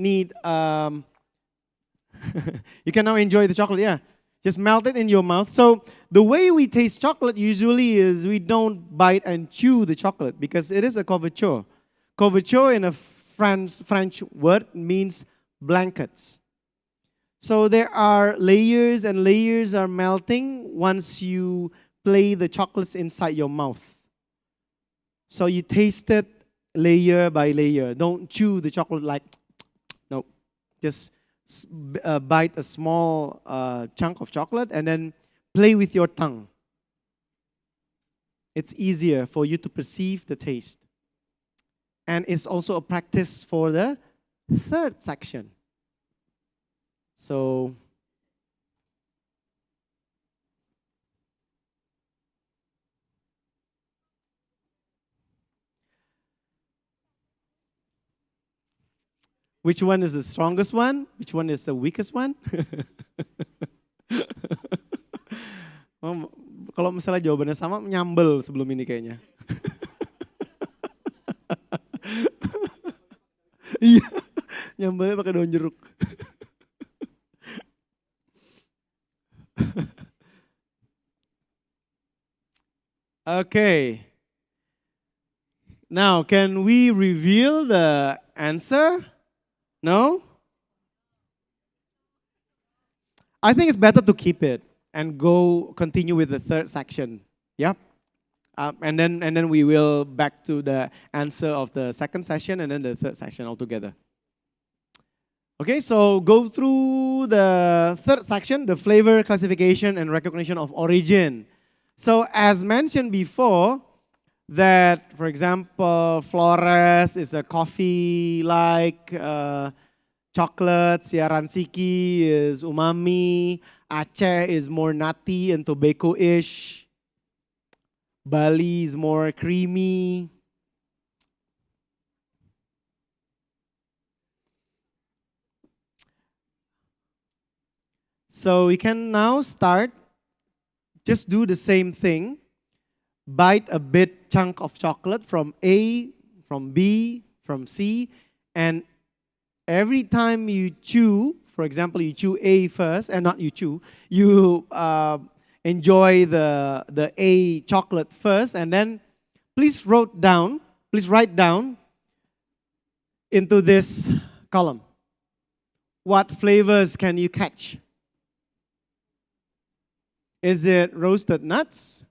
you can now enjoy the chocolate, yeah. Just melt it in your mouth. So the way we taste chocolate usually is we don't bite and chew the chocolate because it is a couverture. Couverture in a French word means blankets. So there are layers and layers are melting once you play the chocolates inside your mouth. So you taste it layer by layer. Don't chew the chocolate like, no. Just bite a small chunk of chocolate and then play with your tongue. It's easier for you to perceive the taste. And it's also a practice for the third section. So which one is the strongest one? Which one is the weakest one? Oh, kalau misalnya jawabannya sama, nyambel sebelum ini kayaknya. Iya, nyambelnya pakai daun jeruk. Okay. Now, can we reveal the answer? No? I think it's better to keep it and continue with the third section. Yep. And then we will back to the answer of the second session and then the third section altogether. Okay, so go through the third section, the flavor classification and recognition of origin. So as mentioned before, that, for example, Flores is a coffee-like chocolate, Ransiki is umami, Aceh is more nutty and tobacco-ish, Bali is more creamy. So we can now start, just do the same thing. Bite a bit chunk of chocolate from A, from B, from C, and every time you chew For example, you chew A first, and not you chew, you enjoy the A chocolate first, and then please write down into this column. What flavors can you catch? Is it roasted nuts?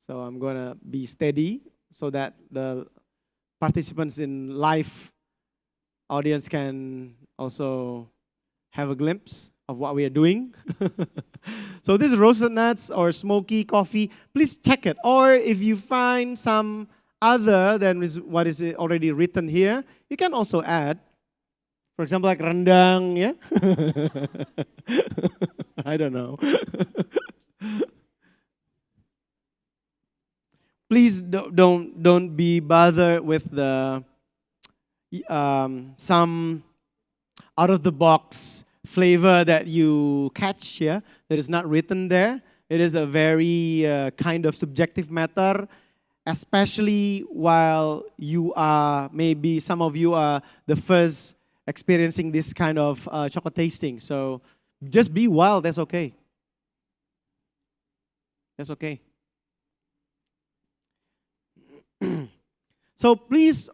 So I'm gonna be steady so that the participants in live audience can also have a glimpse of what we are doing. So this is roasted nuts or smoky coffee. Please check it. Or if you find some other than what is already written here, you can also add. For example, like rendang, yeah? I don't know. Please don't be bothered with the some out of the box flavor that you catch here that is not written there. It is a very kind of subjective matter, especially while you are, maybe some of you are the first experiencing this kind of chocolate tasting. So just be wild, that's okay. That's okay. So please,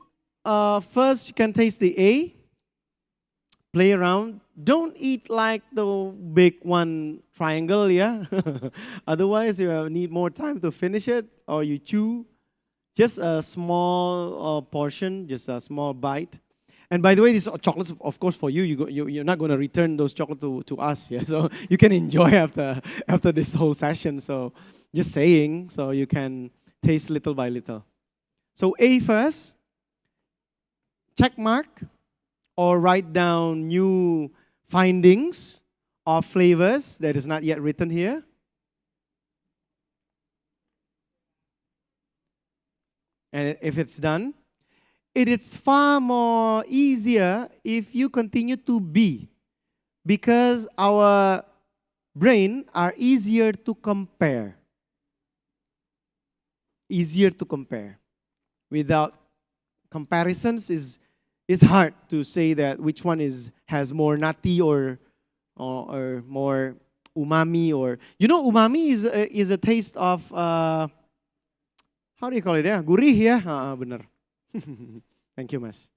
first you can taste the A, play around. Don't eat like the big one triangle, yeah? Otherwise, you need more time to finish it, or you chew just a small portion, just a small bite. And by the way, these chocolates, of course, for you, you're not going to return those chocolates to us, yeah? So you can enjoy after this whole session. So just saying, so you can taste little by little. So A first, check mark, or write down new findings of flavors that is not yet written here. And if it's done, it is far more easier if you continue to be, because our brain are easier to compare. Easier to compare. Without comparisons is hard to say that which one has more nutty or more umami, or umami is a taste of how do you call it? Yeah, gurih ya, bener. Thank you, Mas.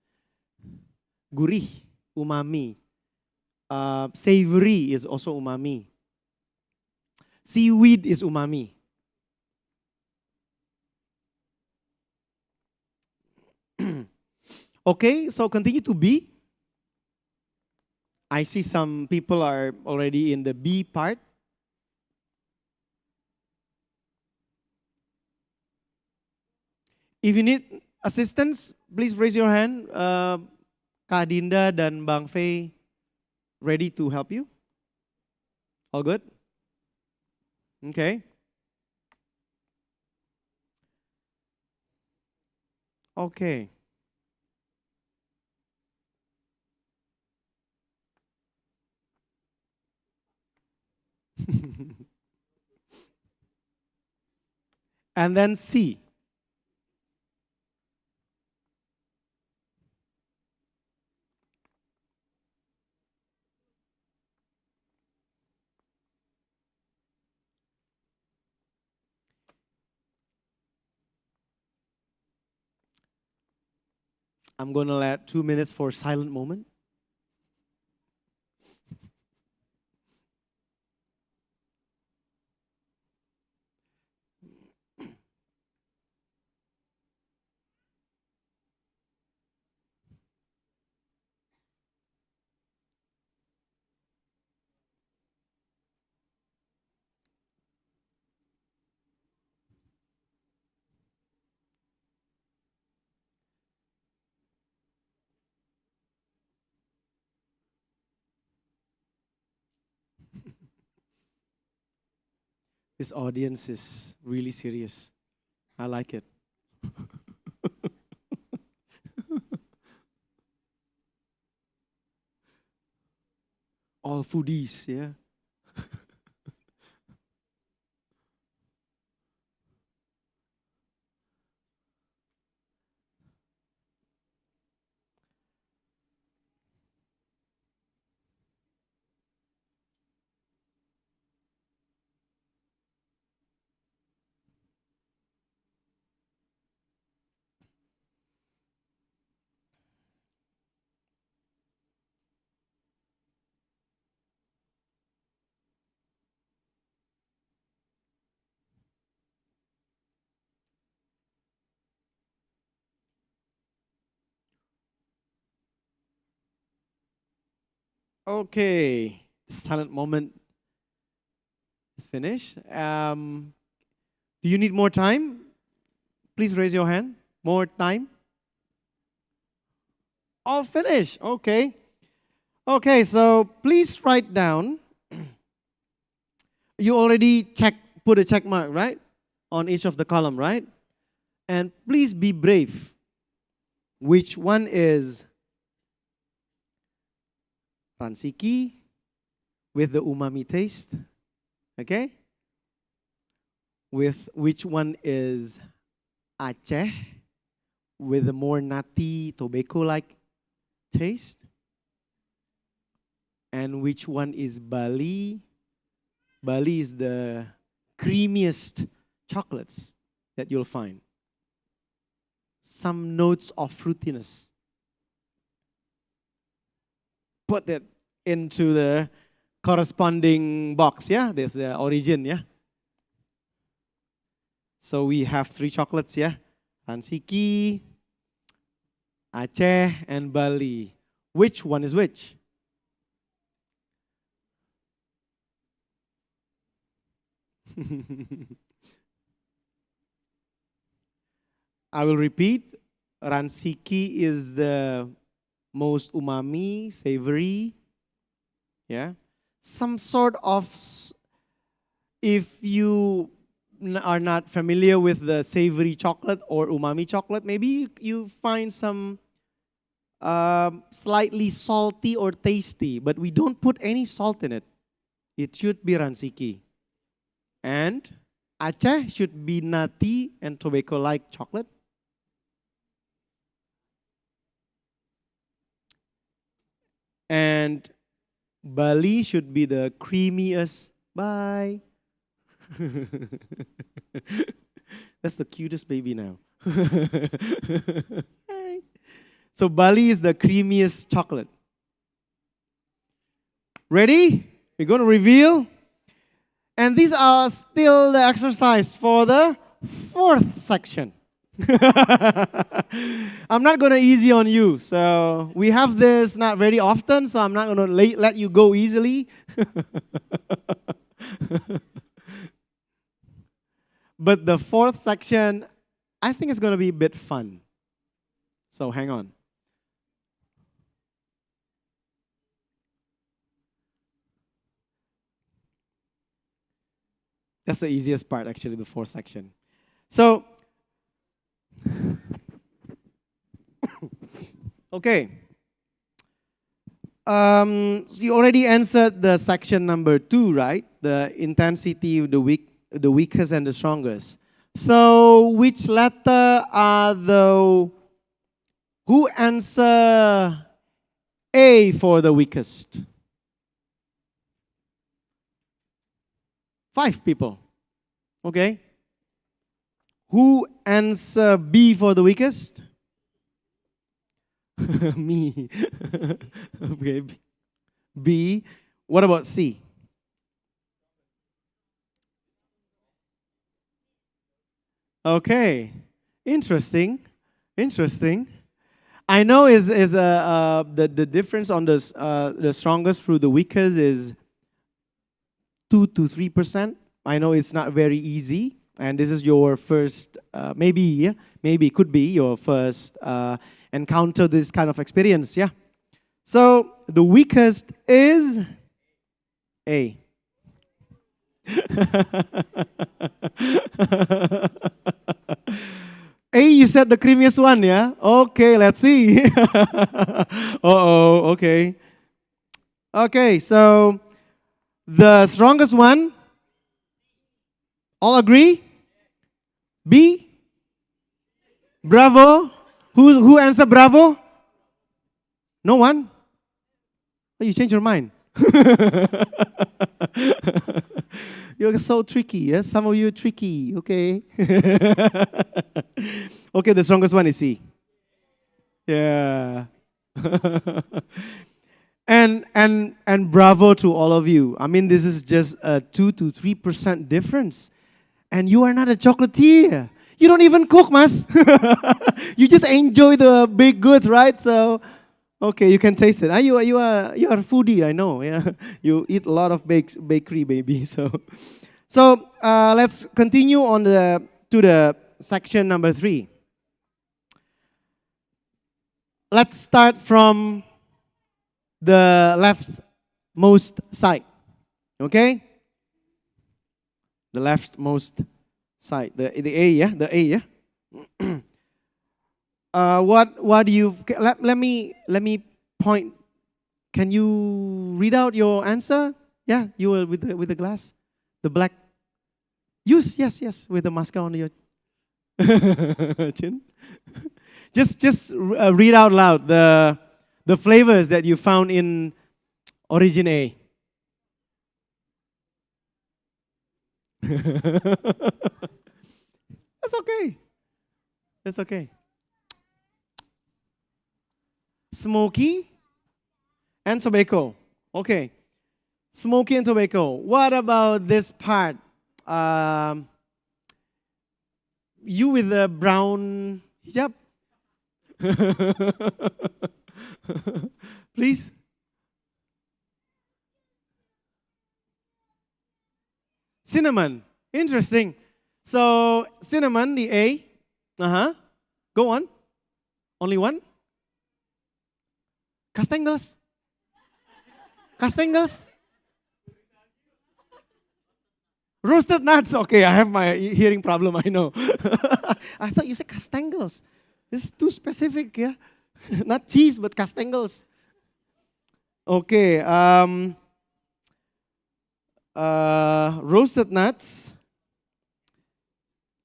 Gurih, umami. Savory is also umami. Seaweed is umami. Okay, so continue to be. I see some people are already in the B part. If you need assistance, please raise your hand. Kak Dinda dan Bang Fei ready to help you? All good? Okay. Okay. And then C. I'm going to let 2 minutes for silent moment. This audience is really serious. I like it. All foodies, yeah. Okay, silent moment is finished. Do you need more time? Please raise your hand. More time? All finished. Okay. Okay, so please write down. You already put a check mark, right? On each of the column, right? And please be brave. Which one is Ransiki with the umami taste? Okay? With which one is Aceh with a more nutty tobacco-like taste? And which one is Bali? Bali is the creamiest chocolates that you'll find. Some notes of fruitiness. Put that into the corresponding box, yeah? There's the origin, yeah? So we have 3 chocolates, yeah? Ransiki, Aceh, and Bali. Which one is which? I will repeat. Ransiki is the most umami, savory. Yeah. Some sort of, if you are not familiar with the savory chocolate or umami chocolate, maybe you find some slightly salty or tasty, but we don't put any salt in it. It should be Ransiki. And Aceh should be nutty and tobacco-like chocolate. And Bali should be the creamiest. Bye. That's the cutest baby now. So Bali is the creamiest chocolate. Ready? We're going to reveal. And these are still the exercise for the 4th section. I'm not going to easy on you. So we have this not very often, so I'm not going to let you go easily. But the 4th section, I think it's going to be a bit fun. So hang on. That's the easiest part, actually, the 4th section. So, okay. So you already answered the section number 2, right? The intensity, the weakest and the strongest. So, which letter are who answer A for the weakest? 5 people. Okay. Who answer B for the weakest? Me. Okay. B. What about C? Okay. Interesting. Interesting. I know the difference on the strongest through the weakest is 2 to 3%. I know it's not very easy, and this is your first, maybe could be your first encounter this kind of experience, yeah? So the weakest is A. A, you said the creamiest one, yeah? Okay, let's see. Uh-oh, okay. Okay, so the strongest one, all agree? B? Bravo? Who answered bravo? No one? Oh, you changed your mind. You're so tricky, yes? Some of you tricky, okay? Okay, the strongest one is C. Yeah. And bravo to all of you. I mean, this is just a 2 to 3% difference. And you are not a chocolatier. You don't even cook, mas. You just enjoy the big goods, right? So Okay, you can taste it. You are a foodie, I know. Yeah, you eat a lot of bakery, baby. So let's continue on the section number 3. Let's start from the leftmost side. Okay, the leftmost side. The A, yeah, the A, yeah. What do you let me point. Can you read out your answer? Yeah, you will with the glass, the black. Yes, with the mascara on your chin. Just read out loud the flavors that you found in Origin A. That's okay. That's okay. Smoky and tobacco. Okay. Smoky and tobacco. What about this part? Um, you with the brown hijab. Please. Cinnamon. Interesting. So cinnamon, the A. Uh-huh. Go on. Only one? Castengels. Castengels. Roasted nuts. Okay, I have my hearing problem, I know. I thought you said castengels. This is too specific, yeah? Not cheese, but castengels. Okay. Roasted nuts.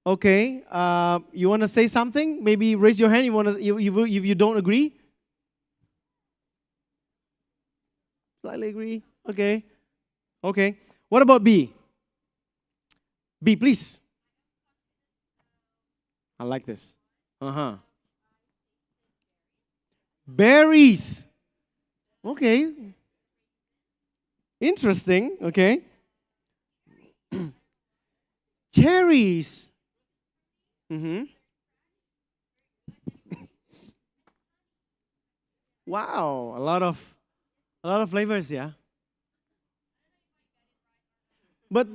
Okay. You want to say something? Maybe raise your hand. If you don't agree. Slightly agree. Okay. Okay. What about B? B, please. I like this. Uh-huh. Berries. Okay. Interesting. Okay. Cherries. Mm-hmm. Wow, a lot of flavors, yeah. But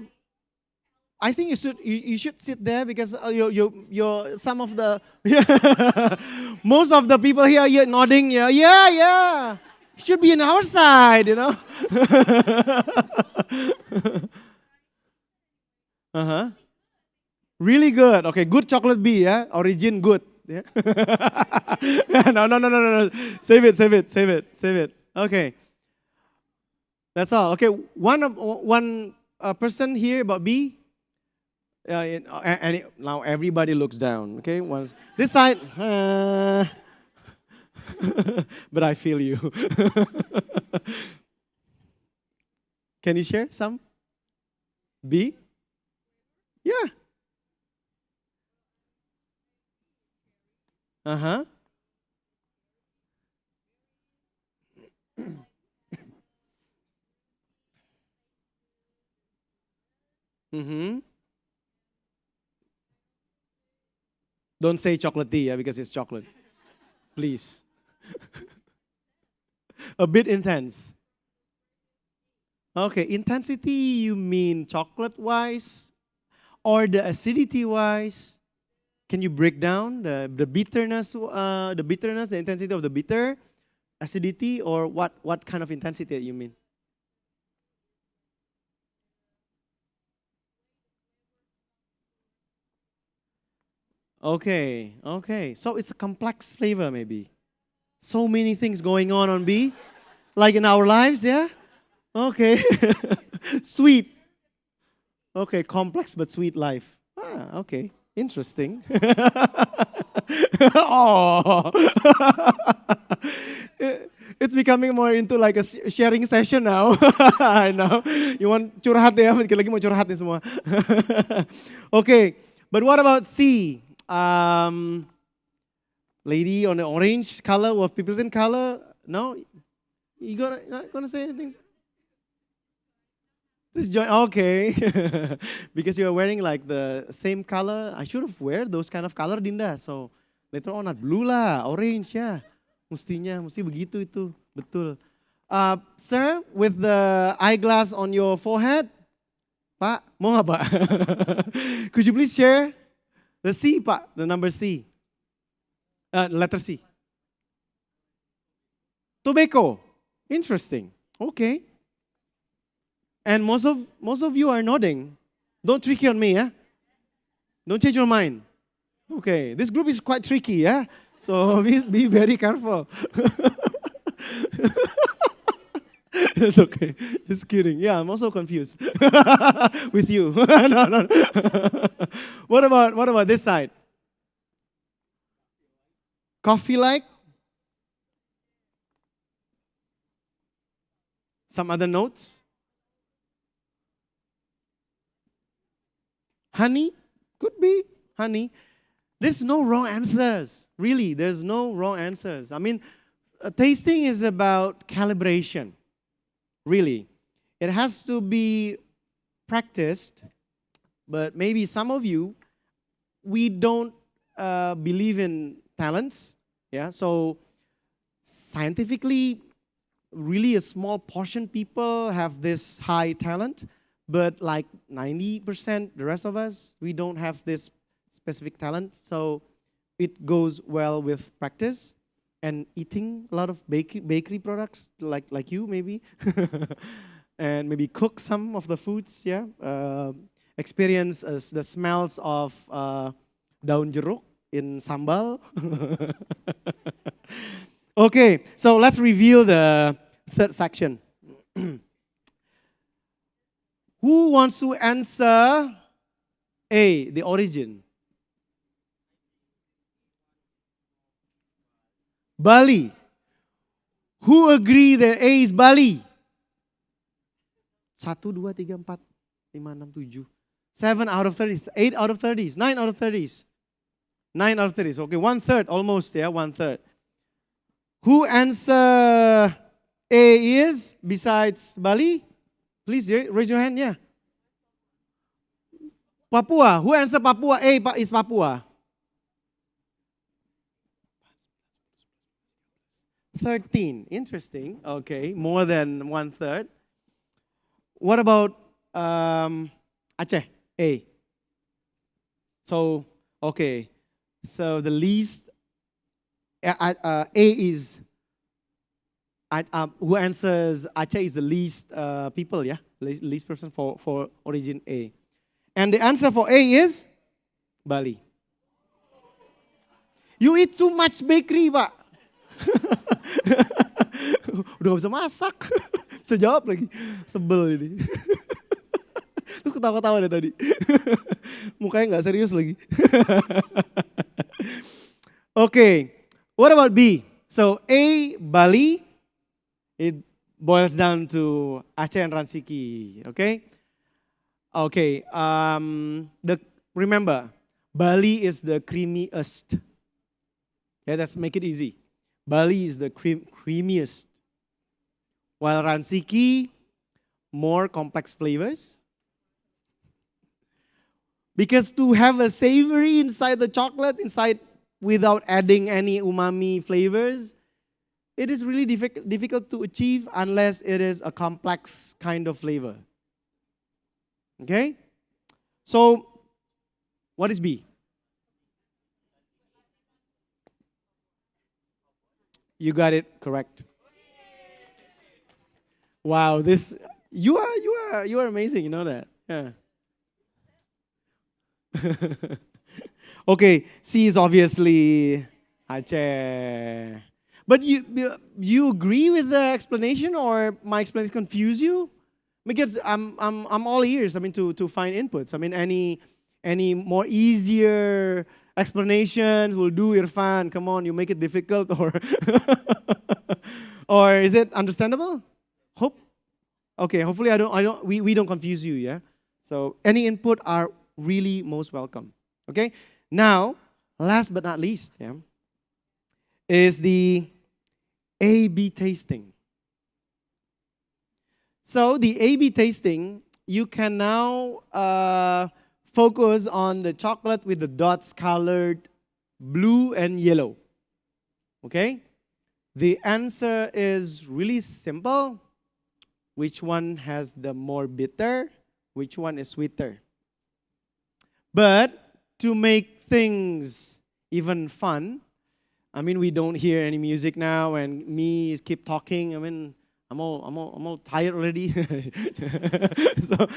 I think you should sit there because your some of the yeah, most of the people here are nodding, yeah. Should be on our side. Uh-huh. Really good. Okay, good chocolate bee, yeah. Origin good. Yeah. No. Save it. Okay, that's all. Okay, one person here about B. Now everybody looks down. Okay, once this side. But I feel you. Can you share some? B? Yeah. Uh-huh. Mm-hmm. Don't say chocolatey, yeah, because it's chocolate. Please. A bit intense. Okay, intensity you mean chocolate wise or the acidity wise? Can you break down the bitterness, the intensity of the bitter, acidity, or what kind of intensity you mean? Okay. So it's a complex flavor, maybe. So many things going on B, like in our lives, yeah. Okay, sweet. Okay, complex but sweet life. Okay, interesting. Oh, it's becoming more into like a sharing session now. I know. You want curhat ya? Lagi mau curhat nih semua. Okay, but what about C? Lady on the orange color or Pipiltin color? No, you not gonna say anything? This joint, okay. Because you are wearing like the same color. I should have wear those kind of color, Dinda. So later on, not blue lah, orange, yeah. Mesti begitu itu, betul. Sir, with the eyeglass on your forehead, Pak, mau nggak Pak? Could you please share the C, Pak, the number C, letter C. Tobacco, interesting. Okay. And most of you are nodding. Don't trick on me, yeah? Don't change your mind. Okay, this group is quite tricky, yeah? So be very careful. It's okay. Just kidding. Yeah, I'm also confused with you. No. What about this side? Coffee like? Some other notes? Honey? Could be honey. There's no wrong answers. Really, there's no wrong answers. I mean, tasting is about calibration. Really. It has to be practiced, but maybe some of you, we don't believe in talents. Yeah, so scientifically, really a small portion people have this high talent, but like 90%, the rest of us, we don't have this specific talent. So it goes well with practice and eating a lot of bakery products like you maybe, and maybe cook some of the foods. Yeah, experience the smells of daun jeruk in sambal. Okay, so let's reveal the third section. Who wants to answer A, the origin? Bali. Who agree that A is Bali? 1, 2, 3, 4, 5, 6, 7. 7 out of 30, 8 out of 30, 9 out of 30. 9 out of 30. Okay, 1/3 almost, yeah, 1/3. Who answer A is besides Bali? Please raise your hand, yeah. Papua. Who answer Papua? A is Papua. 13. Interesting. Okay, more than 1/3. What about Aceh? A. So, okay. So the least, A is, who answers Aceh is the least people, yeah? Least person for origin A. And the answer for A is Bali. You eat too much bakery, Pak. Udah gak bisa masak. Bisa jawab lagi. Sebel ini. Terus ketawa-ketawa deh tadi. Mukanya gak serius lagi. Okay, what about B? So A, Bali, it boils down to Aceh and Ransiki, okay? Okay, remember, Bali is the creamiest. Yeah, let's make it easy. Bali is the creamiest. While Ransiki, more complex flavors. Because to have a savory inside the chocolate, without adding any umami flavors, it is really difficult to achieve unless it is a complex kind of flavor. Okay? So, what is B? You got it correct. Wow, you are amazing, you know that. Yeah. Okay, C is obviously Aceh. But you agree with the explanation, or my explanation confuse you? Because I'm all ears. I mean, to find inputs. I mean, any more easier explanations will do, Irfan. Come on, you make it difficult, or or is it understandable? Okay. Hopefully, we don't confuse you. Yeah. So any input are really most welcome. Okay. Now, last but not least, yeah, is the A/B tasting. So the A/B tasting, you can now focus on the chocolate with the dots colored blue and yellow. Okay? The answer is really simple. Which one has the more bitter? Which one is sweeter? But to make things even fun, I mean, we don't hear any music now, and me keep talking. I mean, I'm all tired already. so,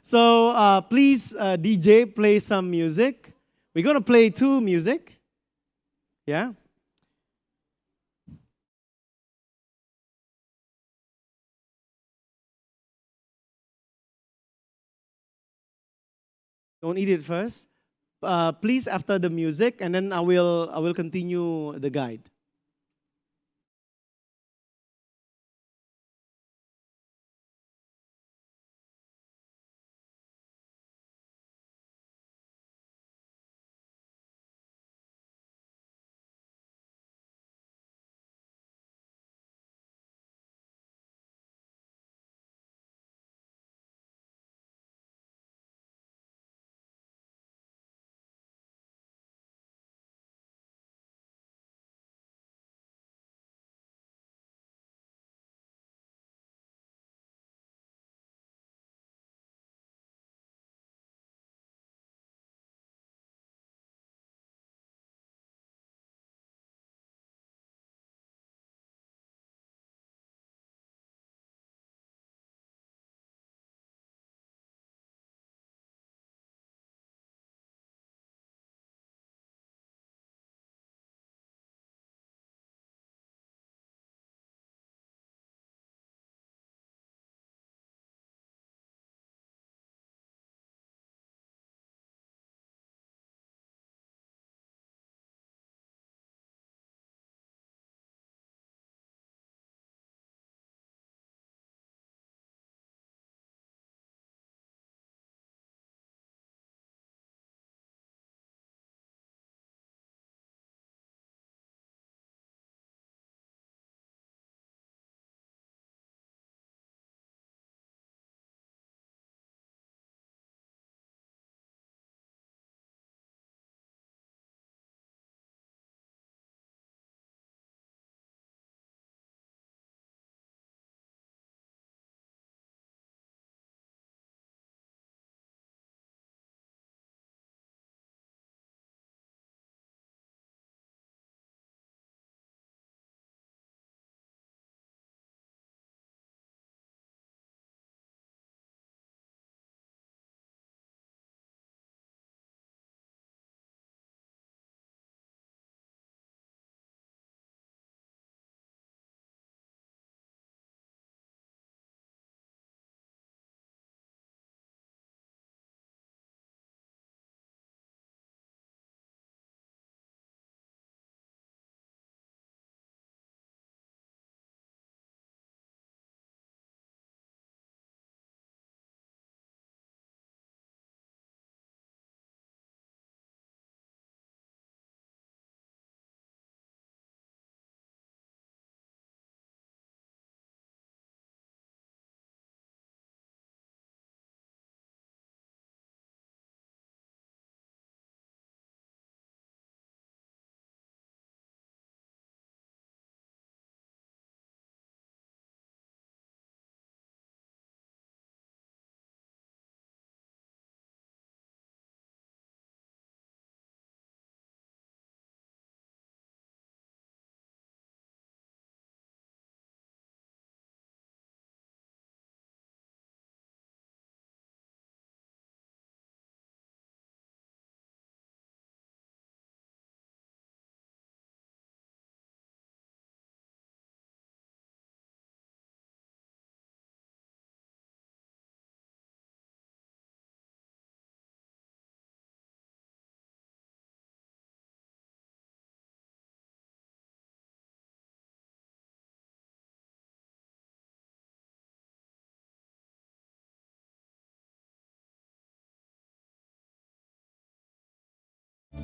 so please, DJ, play some music. We're gonna play two music. Yeah. Don't eat it first. Please, after the music, and then I will continue the guide.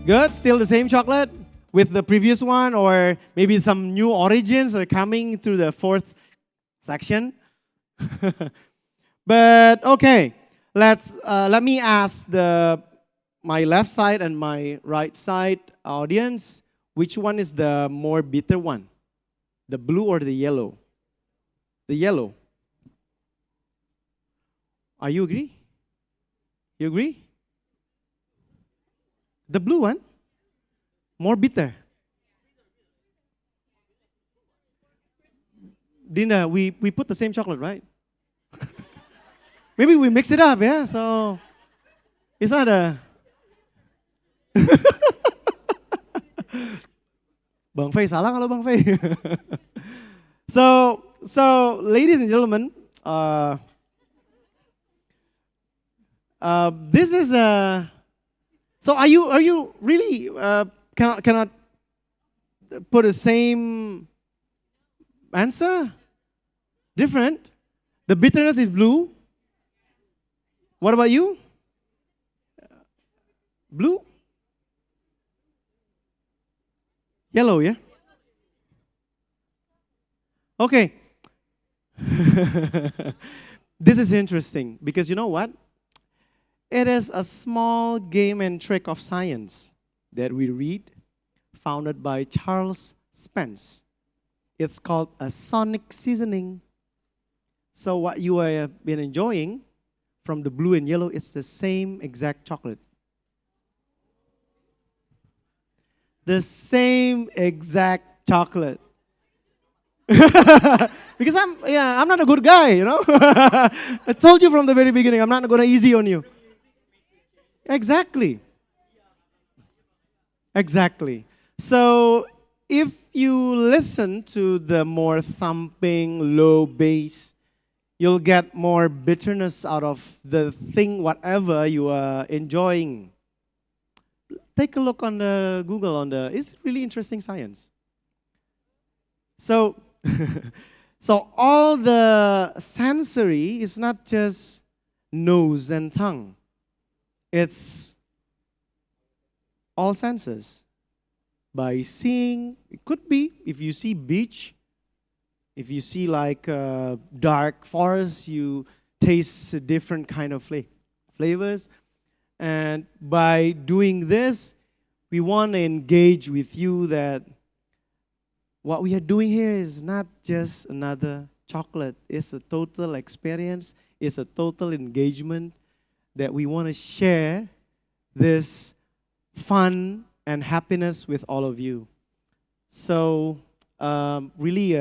Good. Still the same chocolate with the previous one, or maybe some new origins are coming through the fourth section. But okay, let me ask the my left side and my right side audience, which one is the more bitter one? The blue or the yellow? The yellow. Are you agree? You agree? The blue one? More bitter. Dinda, we put the same chocolate, right? Maybe we mix it up, yeah? So it's not a Bang Fei salah kalau Bang Fei. So ladies and gentlemen, this is a. So are you really cannot put the same answer? Different. The bitterness is blue. What about you? Blue? Yellow, yeah? Okay. This is interesting because you know what? It is a small game and trick of science that we read, founded by Charles Spence. It's called a sonic seasoning. So what you have been enjoying from the blue and yellow is the same exact chocolate. The same exact chocolate. Because I'm not a good guy, you know. I told you from the very beginning, I'm not going to easy on you. Exactly. Exactly. So if you listen to the more thumping, low bass, you'll get more bitterness out of the thing, whatever you are enjoying. Take a look on the Google it's really interesting science. So, so all the sensory is not just nose and tongue. It's all senses. By seeing, it could be if you see beach, if you see like dark forest, you taste a different kind of flavors. And by doing this, we want to engage with you that what we are doing here is not just another chocolate. It's a total experience. It's a total engagement that we want to share this fun and happiness with all of you. So really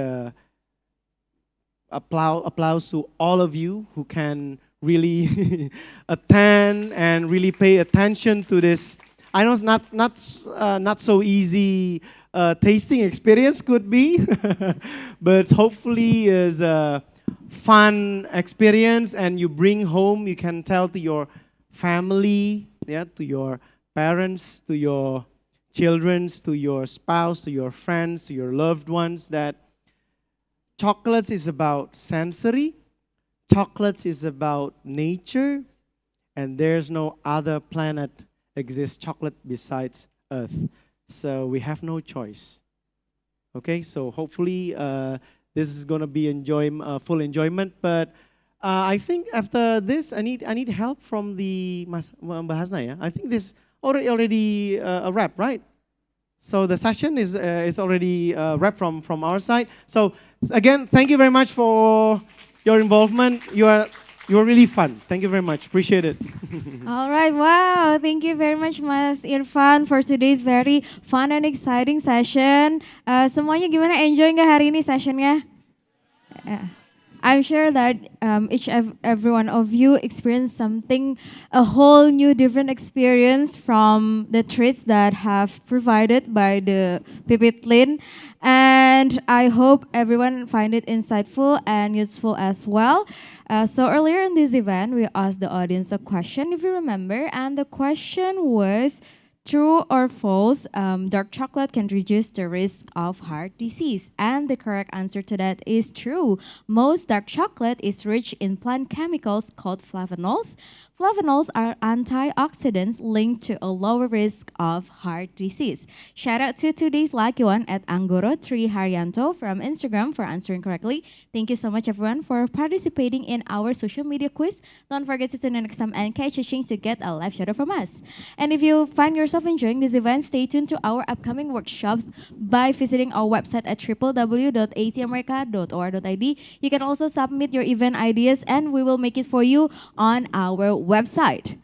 applause to all of you who can really attend and really pay attention to this. I know it's not so easy tasting experience could be, but hopefully is a fun experience and you bring home, you can tell to your family, yeah, to your parents, to your children, to your spouse, to your friends, to your loved ones that chocolates is about sensory, chocolates is about nature, and there's no other planet exists chocolate besides Earth. So we have no choice. Okay, so hopefully this is gonna be full enjoyment. But I think after this, I need help from the Mbak Hasna. Yeah, I think this already a wrap, right? So the session is already wrapped from our side. So again, thank you very much for your involvement. You're really fun. Thank you very much. Appreciate it. All right, wow. Thank you very much, Mas Irfan, for today's very fun and exciting session. Semuanya gimana? Enjoy nggak hari ini sessionnya? Yeah. I'm sure that every one of you experienced something, a whole new different experience from the treats that have provided by the Pipiltin. And I hope everyone find it insightful and useful as well. So earlier in this event, we asked the audience a question, if you remember, and the question was, true or false, dark chocolate can reduce the risk of heart disease? And the correct answer to that is true. Most dark chocolate is rich in plant chemicals called flavonols. Flavonols are antioxidants linked to a lower risk of heart disease. Shout out to today's lucky one at Anggoro Tri Haryanto from Instagram for answering correctly. Thank you so much everyone for participating in our social media quiz. Don't forget to tune in next time and catch a chance to get a live shout out from us. And if you find yourself enjoying this event, stay tuned to our upcoming workshops by visiting our website at www.atamerica.or.id. You can also submit your event ideas and we will make it for you on our website.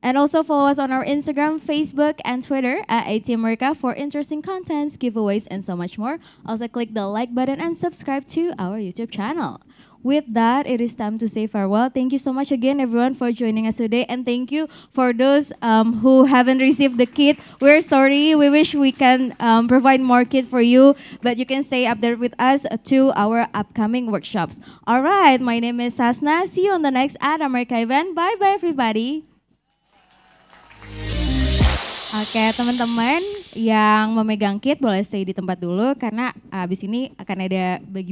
And also follow us on our Instagram, Facebook, and Twitter at AT America for interesting contents, giveaways, and so much more. Also click the like button and subscribe to our YouTube channel. With that, it is time to say farewell. Thank you so much again, everyone, for joining us today. And thank you for those who haven't received the kit. We're sorry. We wish we can provide more kit for you. But you can stay up there with us to our upcoming workshops. All right, my name is Hasna. See you on the next Ad America event. Bye-bye, everybody. Oke, teman-teman yang memegang kit boleh stay di tempat dulu karena abis ini akan ada bagi